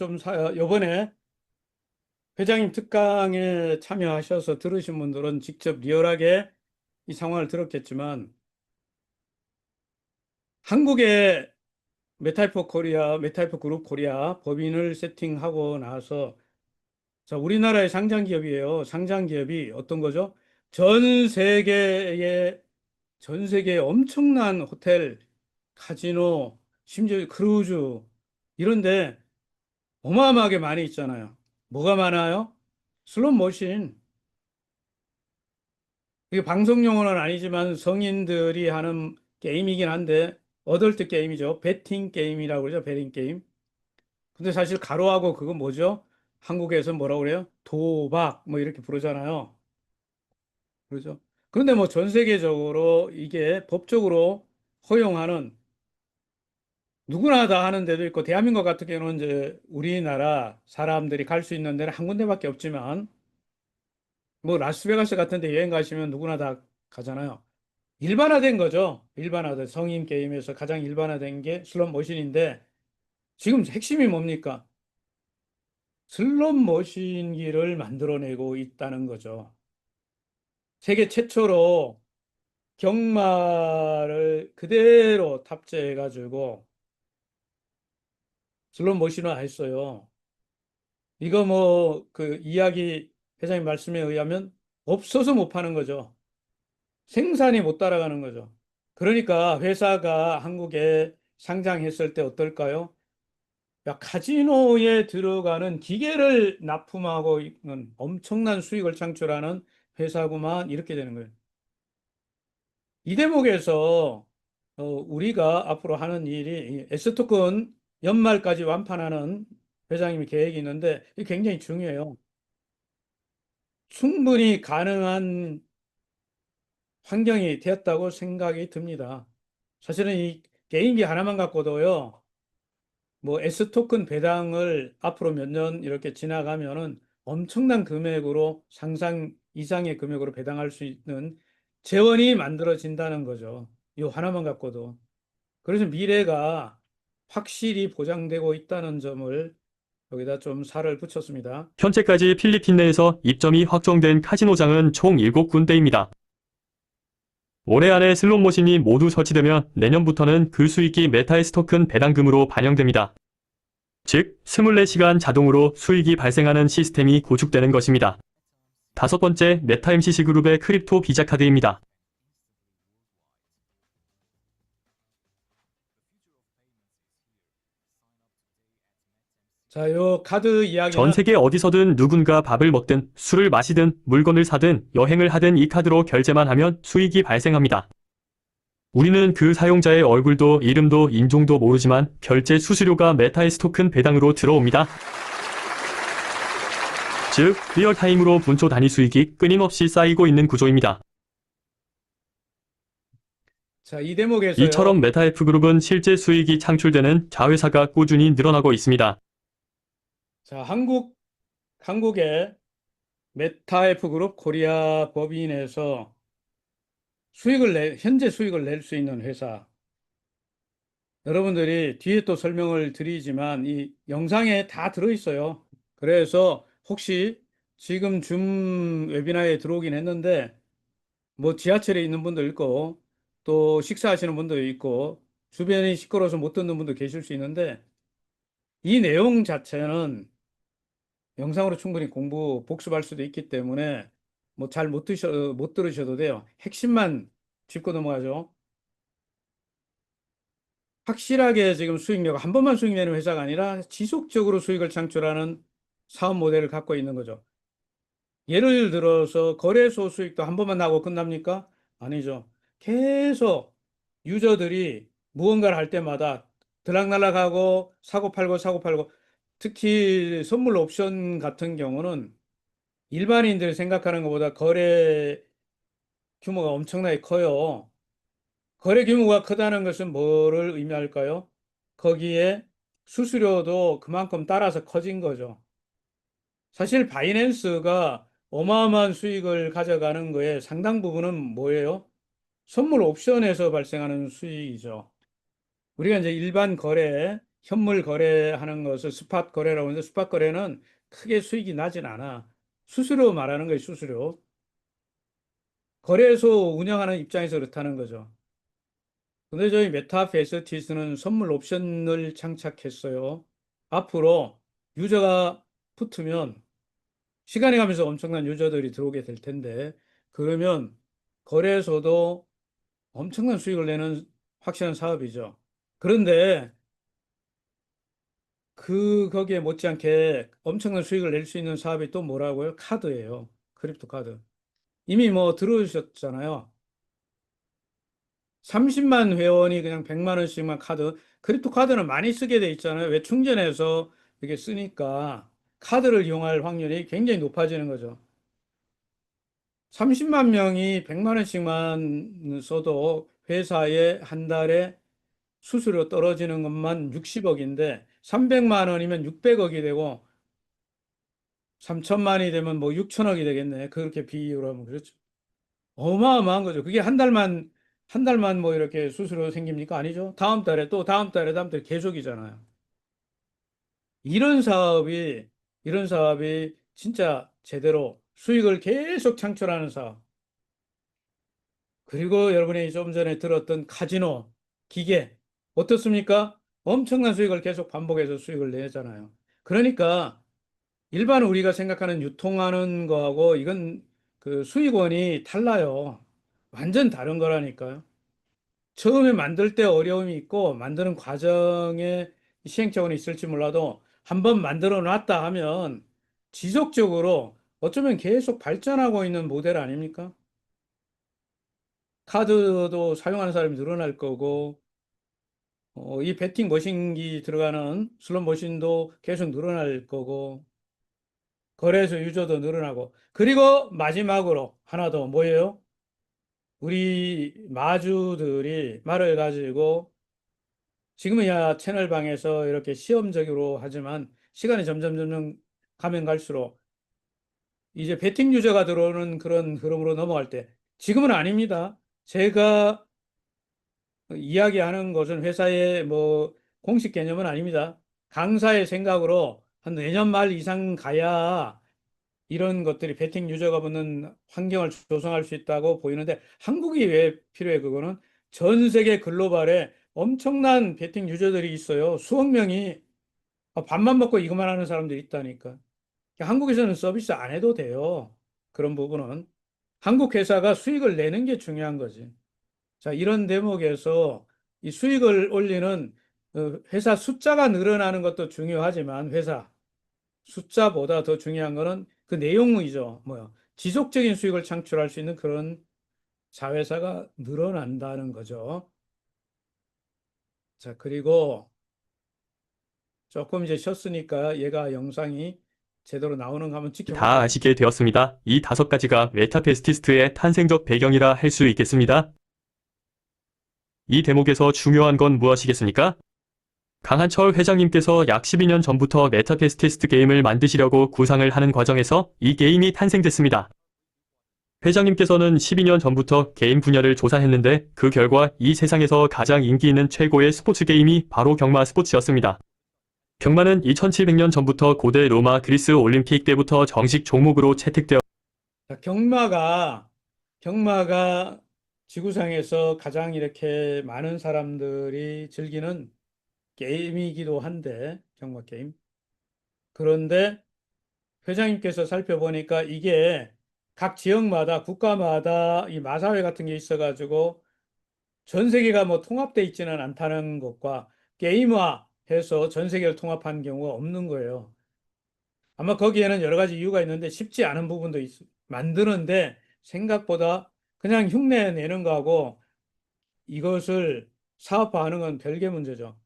요번에 회장님 특강에 참여하셔서 들으신 분들은 직접 리얼하게 이 상황을 들었겠지만 한국의 메타이프 그룹 코리아 법인을 세팅하고 나서 자, 우리나라의 상장 기업이에요. 상장 기업이 어떤 거죠? 전 세계의 엄청난 호텔, 카지노, 심지어 크루즈 이런데 어마어마하게 많이 있잖아요. 뭐가 많아요? 슬롯머신. 이게 방송 용어는 아니지만 성인들이 하는 게임이긴 한데 어덜트 게임이죠. 베팅 게임이라고 그러죠. 베팅 게임. 근데 사실 가로하고 그거 뭐죠? 한국에서 뭐라고 그래요? 도박 뭐 이렇게 부르잖아요. 그렇죠? 그런데 뭐 전 세계적으로 이게 법적으로 허용하는 누구나 다 하는 데도 있고 대한민국 같은 경우는 이제 우리나라 사람들이 갈 수 있는 데는 한 군데밖에 없지만 뭐 라스베가스 같은 데 여행 가시면 누구나 다 가잖아요. 일반화된 거죠. 일반화된 성인 게임에서 가장 일반화된 게 슬롯 머신인데 지금 핵심이 뭡니까? 슬롯 머신기를 만들어내고 있다는 거죠. 세계 최초로 경마를 그대로 탑재해가지고 슬롯 머신화 했어요. 이거 뭐 그 이야기 회장님 말씀에 의하면 없어서 못 파는 거죠. 생산이 못 따라가는 거죠. 그러니까 회사가 한국에 상장했을 때 어떨까요? 야, 카지노에 들어가는 기계를 납품하고 있는 엄청난 수익을 창출하는 회사구만 이렇게 되는 거예요. 이 대목에서 우리가 앞으로 하는 일이 S토큰 연말까지 완판하는 회장님이 계획이 있는데 이게 굉장히 중요해요. 충분히 가능한 환경이 되었다고 생각이 듭니다. 사실은 이 개인기 하나만 갖고도요. 뭐 S토큰 배당을 앞으로 몇 년 이렇게 지나가면은 엄청난 금액으로 상상 이상의 금액으로 배당할 수 있는 재원이 만들어진다는 거죠. 이 하나만 갖고도. 그래서 미래가 확실히 보장되고 있다는 점을 여기다 좀 살을 붙였습니다. 현재까지 필리핀 내에서 입점이 확정된 카지노장은 총 7군데입니다. 올해 안에 슬롯머신이 모두 설치되면 내년부터는 그 수익이 메타에스 토큰 배당금으로 반영됩니다. 즉, 24시간 자동으로 수익이 발생하는 시스템이 구축되는 것입니다. 다섯 번째, 메타 MCC 그룹의 크립토 비자 카드입니다. 자, 요 카드 이야기는 전 세계 어디서든 누군가 밥을 먹든 술을 마시든 물건을 사든 여행을 하든 이 카드로 결제만 하면 수익이 발생합니다. 우리는 그 사용자의 얼굴도 이름도 인종도 모르지만 결제 수수료가 메타에스 토큰 배당으로 들어옵니다. 즉, 리얼타임으로 분초 단위 수익이 끊임없이 쌓이고 있는 구조입니다. 자, 이 대목에서요. 이처럼 메타F그룹은 실제 수익이 창출되는 자회사가 꾸준히 늘어나고 있습니다. 자, 한국의 메타F그룹 코리아 법인에서 현재 수익을 낼 수 있는 회사. 여러분들이 뒤에 또 설명을 드리지만 이 영상에 다 들어있어요. 그래서 혹시 지금 줌 웨비나에 들어오긴 했는데 뭐 지하철에 있는 분도 있고 또 식사하시는 분도 있고 주변이 시끄러워서 못 듣는 분도 계실 수 있는데 이 내용 자체는 영상으로 충분히 복습할 수도 있기 때문에 뭐 잘 못 들으셔도 돼요. 핵심만 짚고 넘어가죠. 확실하게 지금 수익력, 한 번만 수익 내는 회사가 아니라 지속적으로 수익을 창출하는 사업 모델을 갖고 있는 거죠. 예를 들어서 거래소 수익도 한 번만 나고 끝납니까? 아니죠. 계속 유저들이 무언가를 할 때마다 들락날락하고 사고 팔고 특히 선물 옵션 같은 경우는 일반인들이 생각하는 것보다 거래 규모가 엄청나게 커요. 거래 규모가 크다는 것은 뭐를 의미할까요? 거기에 수수료도 그만큼 따라서 커진 거죠. 사실 바이낸스가 어마어마한 수익을 가져가는 거에 상당 부분은 뭐예요? 선물 옵션에서 발생하는 수익이죠. 우리가 이제 일반 거래, 현물 거래하는 것을 스팟 거래라고 하는데 스팟 거래는 크게 수익이 나진 않아. 수수료 말하는 거예요, 수수료. 거래소 운영하는 입장에서 그렇다는 거죠. 근데 저희 메타페스티스는 선물 옵션을 장착했어요. 앞으로 유저가 붙으면 시간이 가면서 엄청난 유저들이 들어오게 될 텐데 그러면 거래소도 엄청난 수익을 내는 확실한 사업이죠. 그런데 거기에 못지않게 엄청난 수익을 낼 수 있는 사업이 또 뭐라고요? 카드예요. 크립토 카드. 이미 뭐 들어오셨잖아요. 30만 회원이 그냥 100만 원씩만 카드. 크립토 카드는 많이 쓰게 돼 있잖아요. 왜 충전해서 이렇게 쓰니까 카드를 이용할 확률이 굉장히 높아지는 거죠. 30만 명이 100만 원씩만 써도 회사에 한 달에 수수료 떨어지는 것만 60억인데 300만 원이면 600억이 되고 3천만이 되면 뭐 6천억이 되겠네. 그렇게 비유를 하면 그렇죠. 어마어마한 거죠. 그게 한 달만 뭐 이렇게 수수료 생깁니까? 아니죠. 다음 달에 또 다음 달에 계속이잖아요. 이런 사업이 이런 사업이 진짜 제대로 수익을 계속 창출하는 사업. 그리고 여러분이 좀 전에 들었던 카지노, 기계 어떻습니까? 엄청난 수익을 계속 반복해서 수익을 내잖아요. 그러니까 일반 우리가 생각하는 유통하는 거하고 이건 그 수익원이 달라요. 완전 다른 거라니까요. 처음에 만들 때 어려움이 있고 만드는 과정에 시행착오는 있을지 몰라도 한번 만들어 놨다 하면 지속적으로 어쩌면 계속 발전하고 있는 모델 아닙니까? 카드도 사용하는 사람이 늘어날 거고, 이 베팅 머신기 들어가는 슬롯 머신도 계속 늘어날 거고, 거래소 유저도 늘어나고, 그리고 마지막으로 하나 더 뭐예요? 우리 마주들이 말을 가지고 지금은 야 채널방에서 이렇게 시험적으로 하지만 시간이 점점 가면 갈수록 이제 베팅 유저가 들어오는 그런 흐름으로 넘어갈 때 지금은 아닙니다. 제가 이야기하는 것은 회사의 뭐 공식 개념은 아닙니다. 강사의 생각으로 한 내년 말 이상 가야 이런 것들이 베팅 유저가 붙는 환경을 조성할 수 있다고 보이는데 한국이 왜 필요해? 그거는 전 세계 글로벌에 엄청난 베팅 유저들이 있어요. 수억 명이 밥만 먹고 이것만 하는 사람들이 있다니까. 한국에서는 서비스 안 해도 돼요. 그런 부분은 한국 회사가 수익을 내는 게 중요한 거지. 자, 이런 대목에서 이 수익을 올리는 회사 숫자가 늘어나는 것도 중요하지만 회사 숫자보다 더 중요한 거는 그 내용이죠. 뭐요? 지속적인 수익을 창출할 수 있는 그런 자회사가 늘어난다는 거죠. 자, 그리고 조금 이제 쉬었으니까 얘가 영상이 제대로 나오는 거 한번 다 지켜볼게요. 아시게 되었습니다. 이 5가지가 메타페스티스트의 탄생적 배경이라 할 수 있겠습니다. 이 대목에서 중요한 건 무엇이겠습니까? 강한철 회장님께서 약 12년 전부터 메타페스티스트 게임을 만드시려고 구상을 하는 과정에서 이 게임이 탄생됐습니다. 회장님께서는 12년 전부터 게임 분야를 조사했는데 그 결과 이 세상에서 가장 인기 있는 최고의 스포츠 게임이 바로 경마 스포츠였습니다. 경마는 2700년 전부터 고대 로마 그리스 올림픽 때부터 정식 종목으로 채택되어 자, 경마가 지구상에서 가장 이렇게 많은 사람들이 즐기는 게임이기도 한데, 경마 게임. 그런데 회장님께서 살펴보니까 이게 각 지역마다, 국가마다 이 마사회 같은 게 있어가지고 전 세계가 뭐 통합돼 있지는 않다는 것과 게임화해서 전 세계를 통합한 경우가 없는 거예요. 아마 거기에는 여러 가지 이유가 있는데 쉽지 않은 부분도 만드는데 생각보다 그냥 흉내 내는 거하고 이것을 사업화하는 건 별개 문제죠.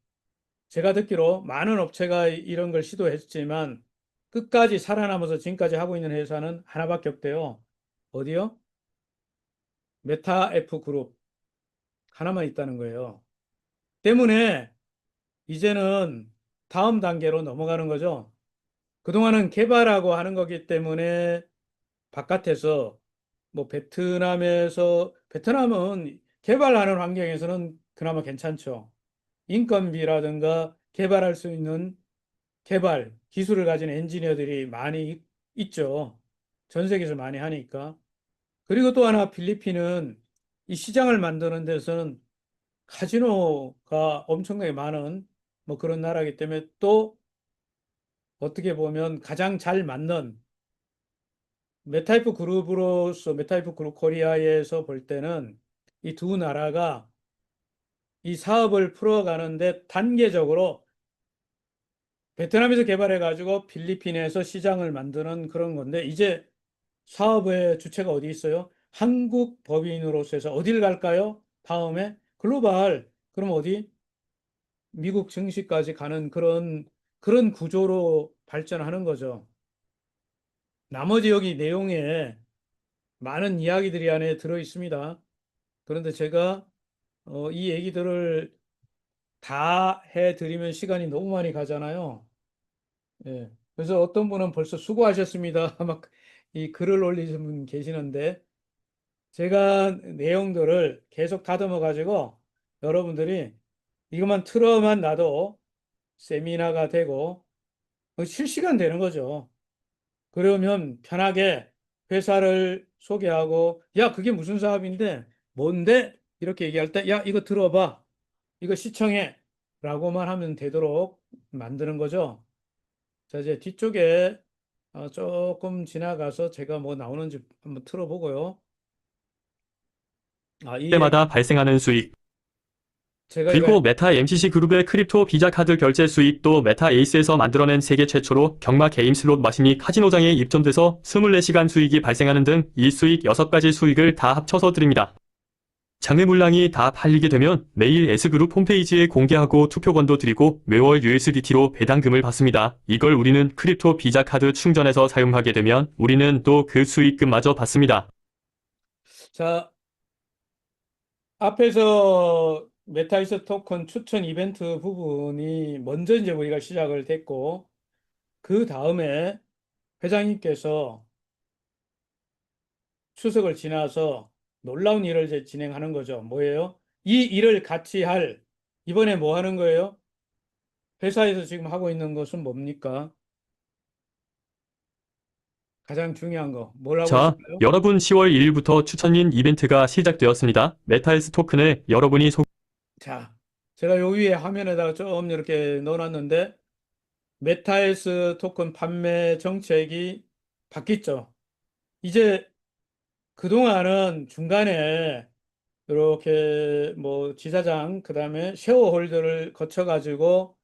제가 듣기로 많은 업체가 이런 걸 시도했지만 끝까지 살아남아서 지금까지 하고 있는 회사는 하나밖에 없대요. 어디요? 메타 F 그룹 하나만 있다는 거예요. 때문에 이제는 다음 단계로 넘어가는 거죠. 그동안은 개발하고 하는 거기 때문에 바깥에서 뭐 베트남은 개발하는 환경에서는 그나마 괜찮죠. 인건비라든가 개발할 수 있는 개발 기술을 가진 엔지니어들이 많이 있죠. 전 세계에서 많이 하니까. 그리고 또 하나 필리핀은 이 시장을 만드는 데서는 카지노가 엄청나게 많은 뭐 그런 나라이기 때문에 또 어떻게 보면 가장 잘 맞는 메타이프 그룹 코리아에서 볼 때는 이 두 나라가 이 사업을 풀어가는데 단계적으로 베트남에서 개발해가지고 필리핀에서 시장을 만드는 그런 건데, 이제 사업의 주체가 어디 있어요? 한국 법인으로서 해서 어딜 갈까요? 다음에 글로벌, 그럼 어디? 미국 증시까지 가는 그런 구조로 발전하는 거죠. 나머지 여기 내용에 많은 이야기들이 안에 들어 있습니다. 그런데 제가 이 얘기들을 다 해드리면 시간이 너무 많이 가잖아요. 예. 그래서 어떤 분은 벌써 수고하셨습니다. 막 이 글을 올리신 분 계시는데, 제가 내용들을 계속 다듬어 가지고 여러분들이 이것만 틀어만 놔도 세미나가 되고 실시간 되는 거죠. 그러면 편하게 회사를 소개하고, 야, 그게 무슨 사업인데, 뭔데? 이렇게 얘기할 때, 야, 이거 들어봐. 이거 시청해. 라고만 하면 되도록 만드는 거죠. 자, 이제 뒤쪽에 조금 지나가서 제가 뭐 나오는지 한번 틀어보고요. 이 얘기, 때마다 발생하는 수익. 제가 이거 그리고 메타 MCC 그룹의 크립토 비자 카드 결제 수익도 메타 에이스에서 만들어낸 세계 최초로 경마 게임 슬롯 마신이 카지노장에 입점돼서 24시간 수익이 발생하는 등 이 수익 6가지 수익을 다 합쳐서 드립니다. 장외 물량이 다 팔리게 되면 매일 S그룹 홈페이지에 공개하고 투표권도 드리고 매월 USDT로 배당금을 받습니다. 이걸 우리는 크립토 비자 카드 충전해서 사용하게 되면 우리는 또 그 수익금마저 받습니다. 자, 앞에서 메타이스 토큰 추천 이벤트 부분이 먼저 이제 우리가 시작을 됐고, 그 다음에 회장님께서 추석을 지나서 놀라운 일을 이제 진행하는 거죠. 뭐예요? 이 일을 같이 이번에 뭐 하는 거예요? 회사에서 지금 하고 있는 것은 뭡니까? 가장 중요한 거. 뭘 하고 자, 있을까요? 여러분 10월 1일부터 추천인 이벤트가 시작되었습니다. 메타에스 토큰에 여러분이 자, 제가 요 위에 화면에다가 좀 이렇게 넣어놨는데, 메타에스 토큰 판매 정책이 바뀌었죠. 이제 그동안은 중간에 이렇게 뭐 지사장, 그 다음에 쉐어홀더를 거쳐가지고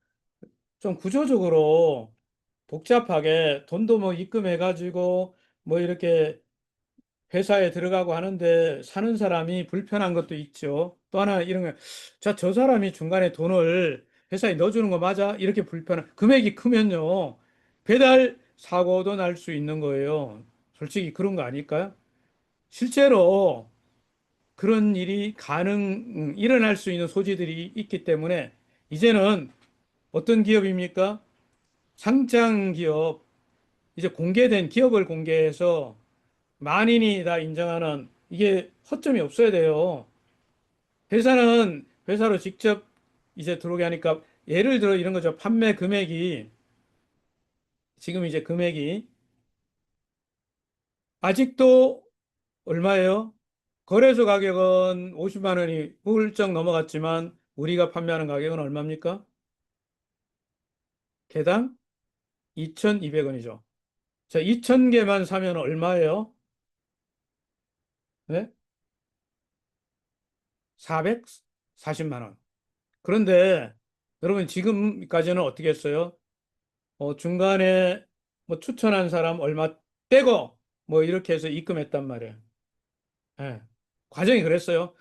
좀 구조적으로 복잡하게 돈도 뭐 입금해가지고 뭐 이렇게 회사에 들어가고 하는데 사는 사람이 불편한 것도 있죠. 또 하나 이런 거, 자, 저 사람이 중간에 돈을 회사에 넣어주는 거 맞아? 이렇게 불편한, 금액이 크면요. 배달 사고도 날 수 있는 거예요. 솔직히 그런 거 아닐까요? 실제로 그런 일이 일어날 수 있는 소지들이 있기 때문에 이제는 어떤 기업입니까? 상장 기업, 이제 공개된 기업을 공개해서 만인이 다 인정하는 이게 허점이 없어야 돼요. 회사는 회사로 직접 이제 들어오게 하니까 예를 들어 이런 거죠. 판매 금액이 지금 이제 금액이 아직도 얼마예요? 거래소 가격은 50만 원이 훌쩍 넘어갔지만 우리가 판매하는 가격은 얼마입니까? 개당 2,200원이죠. 자, 2,000개만 사면 얼마예요? 네? 440만 원. 그런데 여러분 지금까지는 어떻게 했어요? 중간에 뭐 추천한 사람 얼마 떼고 뭐 이렇게 해서 입금했단 말이에요. 예. 과정이 그랬어요.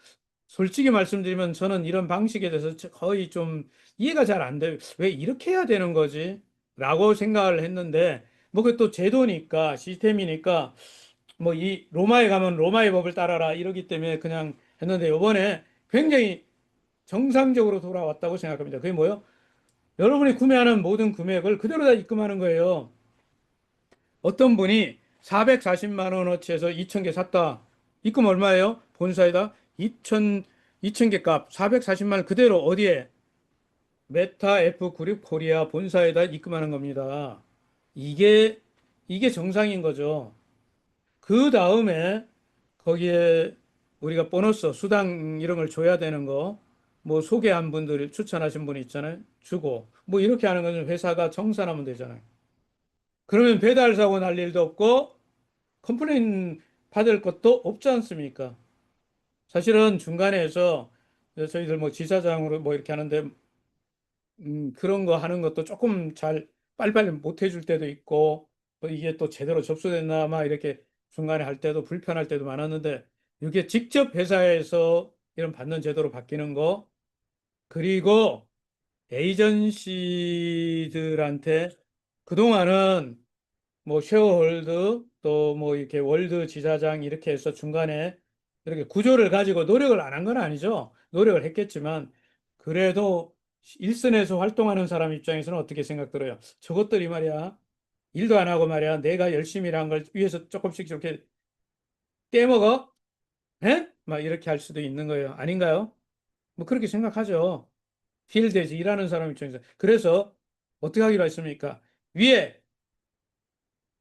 솔직히 말씀드리면 저는 이런 방식에 대해서 거의 좀 이해가 잘 안 돼요. 왜 이렇게 해야 되는 거지? 라고 생각을 했는데, 뭐 그 또 제도니까, 시스템이니까, 뭐 이 로마에 가면 로마의 법을 따라라 이러기 때문에 그냥 했는데, 이번에 굉장히 정상적으로 돌아왔다고 생각합니다. 그게 뭐예요? 여러분이 구매하는 모든 금액을 그대로 다 입금하는 거예요. 어떤 분이 440만 원어치에서 2,000개 샀다. 입금 얼마예요? 본사에다 2,000개 값 440만 원 그대로 어디에? 메타 F 그룹 코리아 본사에다 입금하는 겁니다. 이게 정상인 거죠. 그 다음에 거기에 우리가 보너스, 수당 이런 걸 줘야 되는 거, 뭐 소개한 분들, 추천하신 분 있잖아요. 주고, 뭐 이렇게 하는 거는 회사가 정산하면 되잖아요. 그러면 배달 사고 날 일도 없고, 컴플레인 받을 것도 없지 않습니까? 사실은 중간에서 저희들 뭐 지사장으로 뭐 이렇게 하는데, 그런 거 하는 것도 조금 잘 빨리빨리 못 해줄 때도 있고, 또 이게 또 제대로 접수됐나, 막 이렇게 중간에 할 때도 불편할 때도 많았는데, 이게 직접 회사에서 이런 받는 제도로 바뀌는 거, 그리고 에이전시들한테 그동안은 뭐 쉐어홀드 또 뭐 이렇게 월드 지사장 이렇게 해서 중간에 이렇게 구조를 가지고 노력을 안 한 건 아니죠. 노력을 했겠지만 그래도 일선에서 활동하는 사람 입장에서는 어떻게 생각들어요? 저것들이 말이야 일도 안 하고 말이야 내가 열심히 일한 걸 위해서 조금씩 이렇게 떼먹어? 에? 막 이렇게 할 수도 있는 거예요. 아닌가요? 뭐 그렇게 생각하죠. 필드에서 일하는 사람 입장에서. 그래서 어떻게 하기로 했습니까? 위에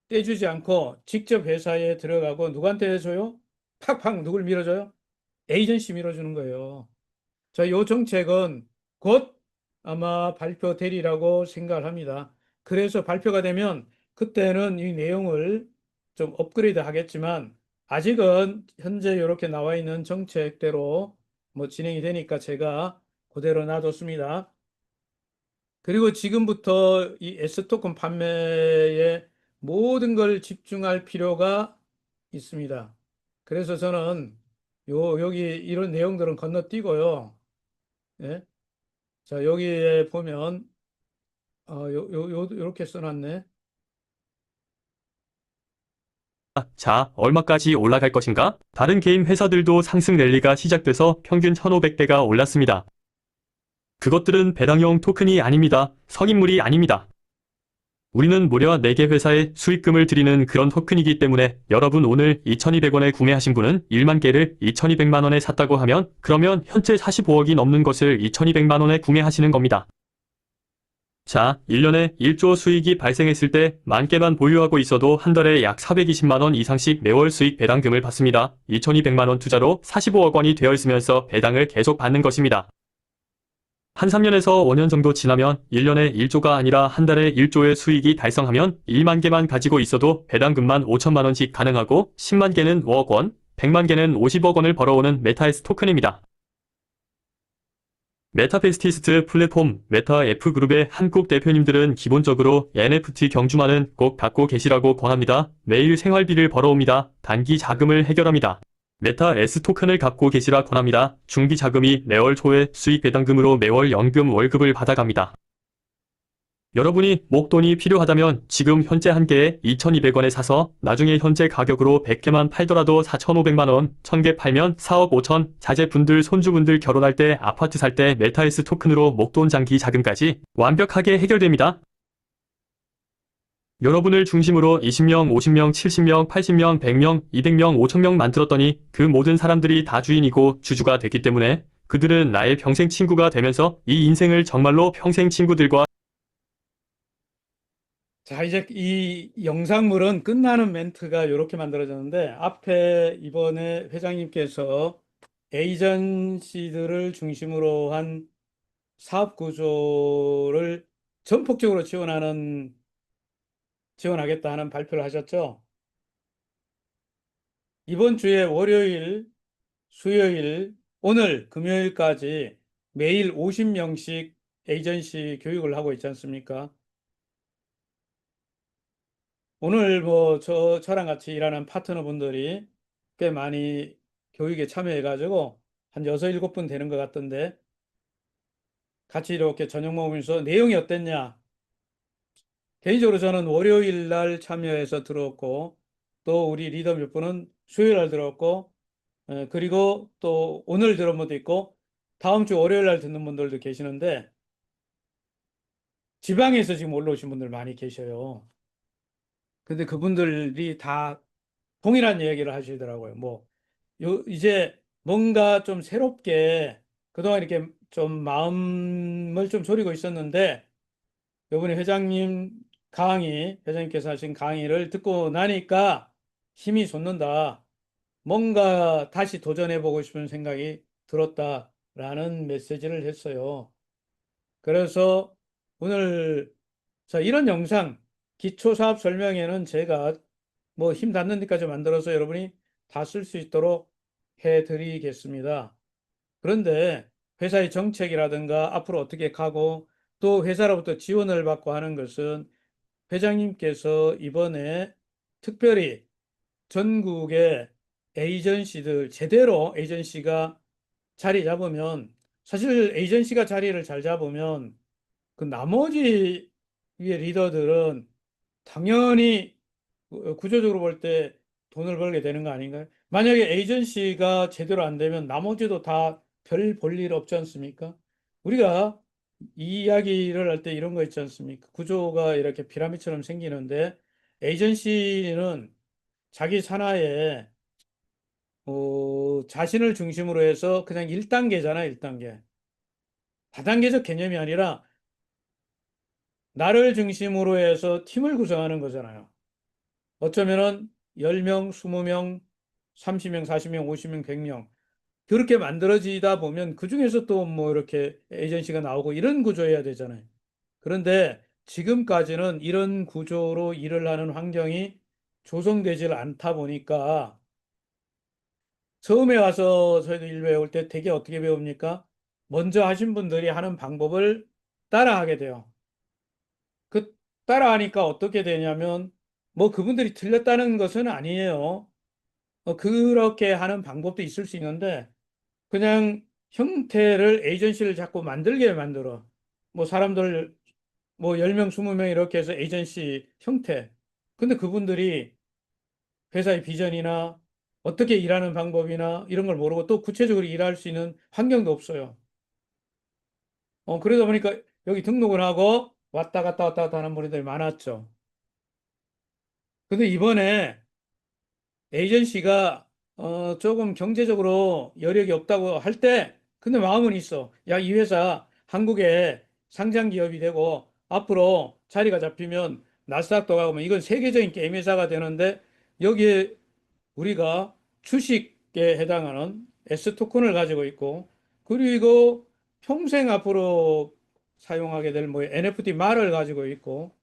떼주지 않고 직접 회사에 들어가고 누구한테 줘요? 팍팍 누굴 밀어줘요? 에이전시 밀어주는 거예요. 자, 요 정책은 곧 아마 발표되리라고 생각을 합니다. 그래서 발표가 되면 그때는 이 내용을 좀 업그레이드 하겠지만 아직은 현재 이렇게 나와 있는 정책대로 뭐 진행이 되니까 제가 그대로 놔뒀습니다. 그리고 지금부터 이 S토큰 판매에 모든 걸 집중할 필요가 있습니다. 그래서 저는 여기 이런 내용들은 건너뛰고요. 예? 자, 여기에 보면, 요렇게 써놨네. 자, 얼마까지 올라갈 것인가? 다른 게임 회사들도 상승 랠리가 시작돼서 평균 1,500대가 올랐습니다. 그것들은 배당형 토큰이 아닙니다. 성인물이 아닙니다. 우리는 무려 4개 회사에 수익금을 드리는 그런 토큰이기 때문에 여러분 오늘 2,200원에 구매하신 분은 1만 개를 2,200만 원에 샀다고 하면 그러면 현재 45억이 넘는 것을 2,200만 원에 구매하시는 겁니다. 자, 1년에 1조 수익이 발생했을 때 만 개만 보유하고 있어도 한 달에 약 420만 원 이상씩 매월 수익 배당금을 받습니다. 2,200만 원 투자로 45억 원이 되어 있으면서 배당을 계속 받는 것입니다. 한 3년에서 5년 정도 지나면 1년에 1조가 아니라 한 달에 1조의 수익이 달성하면 1만 개만 가지고 있어도 배당금만 5천만 원씩 가능하고 10만 개는 5억 원, 100만 개는 50억 원을 벌어오는 메타에스 토큰입니다. 메타페스티스트 플랫폼 메타 F그룹의 한국 대표님들은 기본적으로 NFT 경주만은 꼭 갖고 계시라고 권합니다. 매일 생활비를 벌어옵니다. 단기 자금을 해결합니다. 메타 S 토큰을 갖고 계시라 권합니다. 중기 자금이 매월 초에 수익 배당금으로 매월 연금 월급을 받아갑니다. 여러분이 목돈이 필요하다면 지금 현재 한 개에 2,200원에 사서 나중에 현재 가격으로 100개만 팔더라도 4,500만 원, 1000개 팔면 4억 5천, 자제분들 손주분들 결혼할 때 아파트 살 때 메타에스 토큰으로 목돈 장기 자금까지 완벽하게 해결됩니다. 여러분을 중심으로 20명, 50명, 70명, 80명, 100명, 200명, 5,000명 만들었더니 그 모든 사람들이 다 주인이고 주주가 됐기 때문에 그들은 나의 평생 친구가 되면서 이 인생을 정말로 평생 친구들과 자, 이제 이 영상물은 끝나는 멘트가 이렇게 만들어졌는데 앞에 이번에 회장님께서 에이전시들을 중심으로 한 사업 구조를 전폭적으로 지원하겠다 하는 발표를 하셨죠. 이번 주에 월요일, 수요일, 오늘 금요일까지 매일 50명씩 에이전시 교육을 하고 있지 않습니까? 오늘 뭐 저랑 같이 일하는 파트너분들이 꽤 많이 교육에 참여해가지고 한 6, 7분 되는 것 같던데 같이 이렇게 저녁 먹으면서 내용이 어땠냐? 개인적으로 저는 월요일 날 참여해서 들었고 또 우리 리더 몇 분은 수요일 날 들었고 그리고 또 오늘 들은 분도 있고 다음 주 월요일 날 듣는 분들도 계시는데 지방에서 지금 올라오신 분들 많이 계셔요. 근데 그분들이 다 동일한 얘기를 하시더라고요. 이제 뭔가 좀 새롭게 그동안 이렇게 좀 마음을 좀 졸이고 있었는데 요번에 회장님께서 하신 강의를 듣고 나니까 힘이 솟는다. 뭔가 다시 도전해보고 싶은 생각이 들었다라는 메시지를 했어요. 그래서 오늘 이런 영상 기초사업 설명회는 제가 뭐 힘 닿는 데까지 만들어서 여러분이 다 쓸 수 있도록 해드리겠습니다. 그런데 회사의 정책이라든가 앞으로 어떻게 가고 또 회사로부터 지원을 받고 하는 것은 회장님께서 이번에 특별히 전국의 에이전시들 제대로 에이전시가 자리 잡으면, 사실 에이전시가 자리를 잘 잡으면 그 나머지 위에 리더들은 당연히 구조적으로 볼 때 돈을 벌게 되는 거 아닌가요? 만약에 에이전시가 제대로 안 되면 나머지도 다 별 볼 일 없지 않습니까? 우리가 이 이야기를 할 때 이런 거 있지 않습니까? 구조가 이렇게 피라미드처럼 생기는데 에이전시는 자기 산하에 자신을 중심으로 해서 그냥 1단계잖아, 1단계. 다단계적 개념이 아니라 나를 중심으로 해서 팀을 구성하는 거잖아요. 어쩌면은 10명, 20명, 30명, 40명, 50명, 100명. 그렇게 만들어지다 보면 그중에서 또 뭐 이렇게 에이전시가 나오고 이런 구조여야 되잖아요. 그런데 지금까지는 이런 구조로 일을 하는 환경이 조성되질 않다 보니까 처음에 와서 저희도 일 배울 때 되게 어떻게 배웁니까? 먼저 하신 분들이 하는 방법을 따라하게 돼요. 그 따라하니까 어떻게 되냐면 뭐 그분들이 틀렸다는 것은 아니에요. 그렇게 하는 방법도 있을 수 있는데 그냥 형태를 에이전시를 자꾸 만들게 만들어. 뭐 사람들 뭐 10명, 20명 이렇게 해서 에이전시 형태. 근데 그분들이 회사의 비전이나 어떻게 일하는 방법이나 이런 걸 모르고 또 구체적으로 일할 수 있는 환경도 없어요. 그러다 보니까 여기 등록을 하고 왔다 갔다 왔다 갔다 하는 분들이 많았죠. 근데 이번에 에이전시가 조금 경제적으로 여력이 없다고 할 때, 근데 마음은 있어. 야, 이 회사 한국에 상장 기업이 되고 앞으로 자리가 잡히면 나스닥도 가고 뭐 이건 세계적인 게임 회사가 되는데 여기에 우리가 주식에 해당하는 S 토큰을 가지고 있고 그리고 평생 앞으로 사용하게 될 뭐 NFT 말을 가지고 있고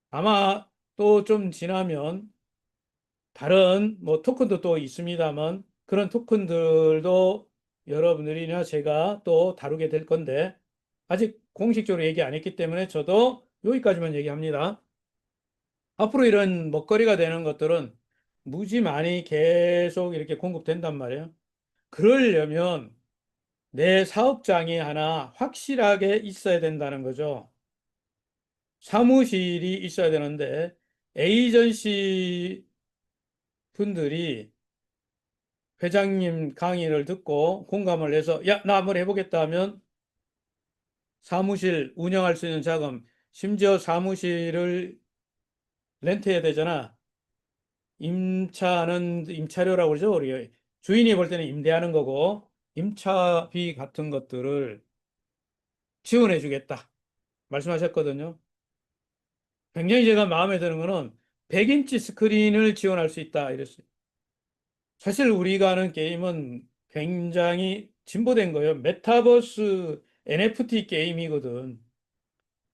아마 또 좀 지나면 다른 뭐 토큰도 또 있습니다만 그런 토큰들도 여러분들이나 제가 또 다루게 될 건데 아직 공식적으로 얘기 안 했기 때문에 저도 여기까지만 얘기합니다. 앞으로 이런 먹거리가 되는 것들은 무지 많이 계속 이렇게 공급된단 말이에요. 그러려면 내 사업장이 하나 확실하게 있어야 된다는 거죠. 사무실이 있어야 되는데 에이전시 분들이 회장님 강의를 듣고 공감을 해서 야, 나 한번 해보겠다 하면 사무실 운영할 수 있는 자금, 심지어 사무실을 렌트해야 되잖아. 임차는 임차료라고 그러죠. 우리 주인이 볼 때는 임대하는 거고 임차비 같은 것들을 지원해 주겠다 말씀하셨거든요. 굉장히 제가 마음에 드는 거는 100인치 스크린을 지원할 수 있다 이랬어요. 사실 우리가 하는 게임은 굉장히 진보된 거예요. 메타버스 NFT 게임이거든.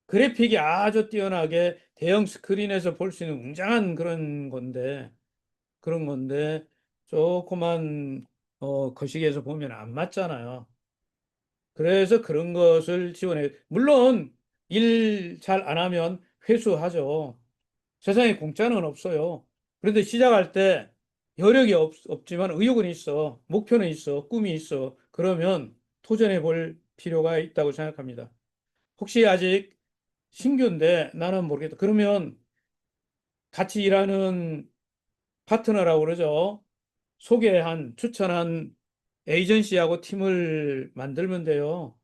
그래픽이 아주 뛰어나게 대형 스크린에서 볼 수 있는 웅장한 그런 건데, 조그만, 거시기에서 보면 안 맞잖아요. 그래서 그런 것을 지원해. 물론, 일 잘 안 하면 회수하죠. 세상에 공짜는 없어요. 그런데 시작할 때 여력이 없지만 의욕은 있어. 목표는 있어. 꿈이 있어. 그러면 도전해 볼 필요가 있다고 생각합니다. 혹시 아직 신규인데 나는 모르겠다. 그러면 같이 일하는 파트너라고 그러죠. 추천한 에이전시하고 팀을 만들면 돼요.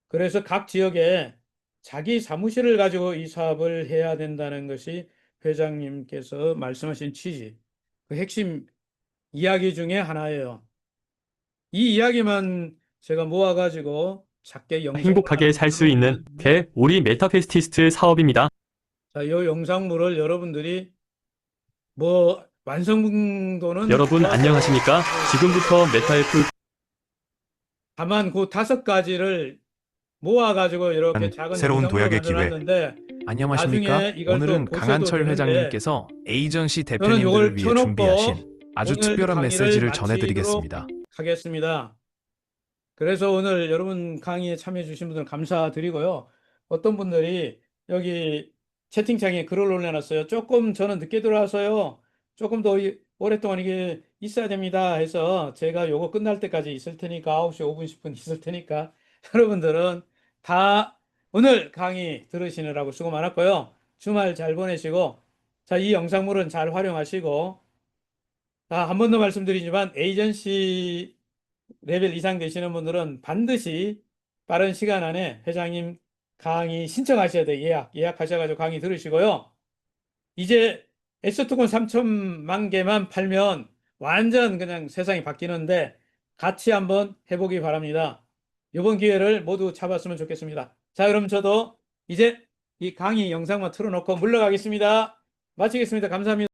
그래서 각 지역에 자기 사무실을 가지고 이 사업을 해야 된다는 것이 회장님께서 말씀하신 취지, 그 핵심 이야기 중에 하나예요. 이 이야기만 제가 모아가지고 작게 영상을 행복하게 살 수 있는 우리 메타페스티스트 사업입니다. 자, 이 영상물을 여러분들이 뭐 완성도는 여러분 안녕하십니까? 지금부터 메타F 다만 그 5가지를 모아가지고 이렇게 작은 새로운 영상으로 도약의 기회. 만들어놨는데 안녕하십니까? 나중에 이걸 오늘은 또 보셔도 강한철 되는데 회장님께서 에이전시 저는 대표님들을 이걸 위해 켜놓고 준비하신 아주 오늘 특별한 강의를 메시지를 마치도록 전해드리겠습니다. 하겠습니다. 그래서 오늘 여러분 강의에 참여해 주신 분들 감사드리고요. 어떤 분들이 여기 채팅창에 글을 올려놨어요. 조금 저는 늦게 들어와서요. 조금 더 오랫동안 이게 있어야 됩니다 해서 제가 요거 끝날 때까지 있을 테니까 9시 5분 10분 있을 테니까 여러분들은 다 오늘 강의 들으시느라고 수고 많았고요. 주말 잘 보내시고 자, 이 영상물은 잘 활용하시고 한 번 더 말씀드리지만 에이전시 레벨 이상 되시는 분들은 반드시 빠른 시간 안에 회장님 강의 신청하셔야 돼요. 예약하셔가지고 강의 들으시고요. 이제 에스토콘 3천만 개만 팔면 완전 그냥 세상이 바뀌는데 같이 한번 해보기 바랍니다. 이번 기회를 모두 잡았으면 좋겠습니다. 자, 그럼 저도 이제 이 강의 영상만 틀어놓고 물러가겠습니다. 마치겠습니다. 감사합니다.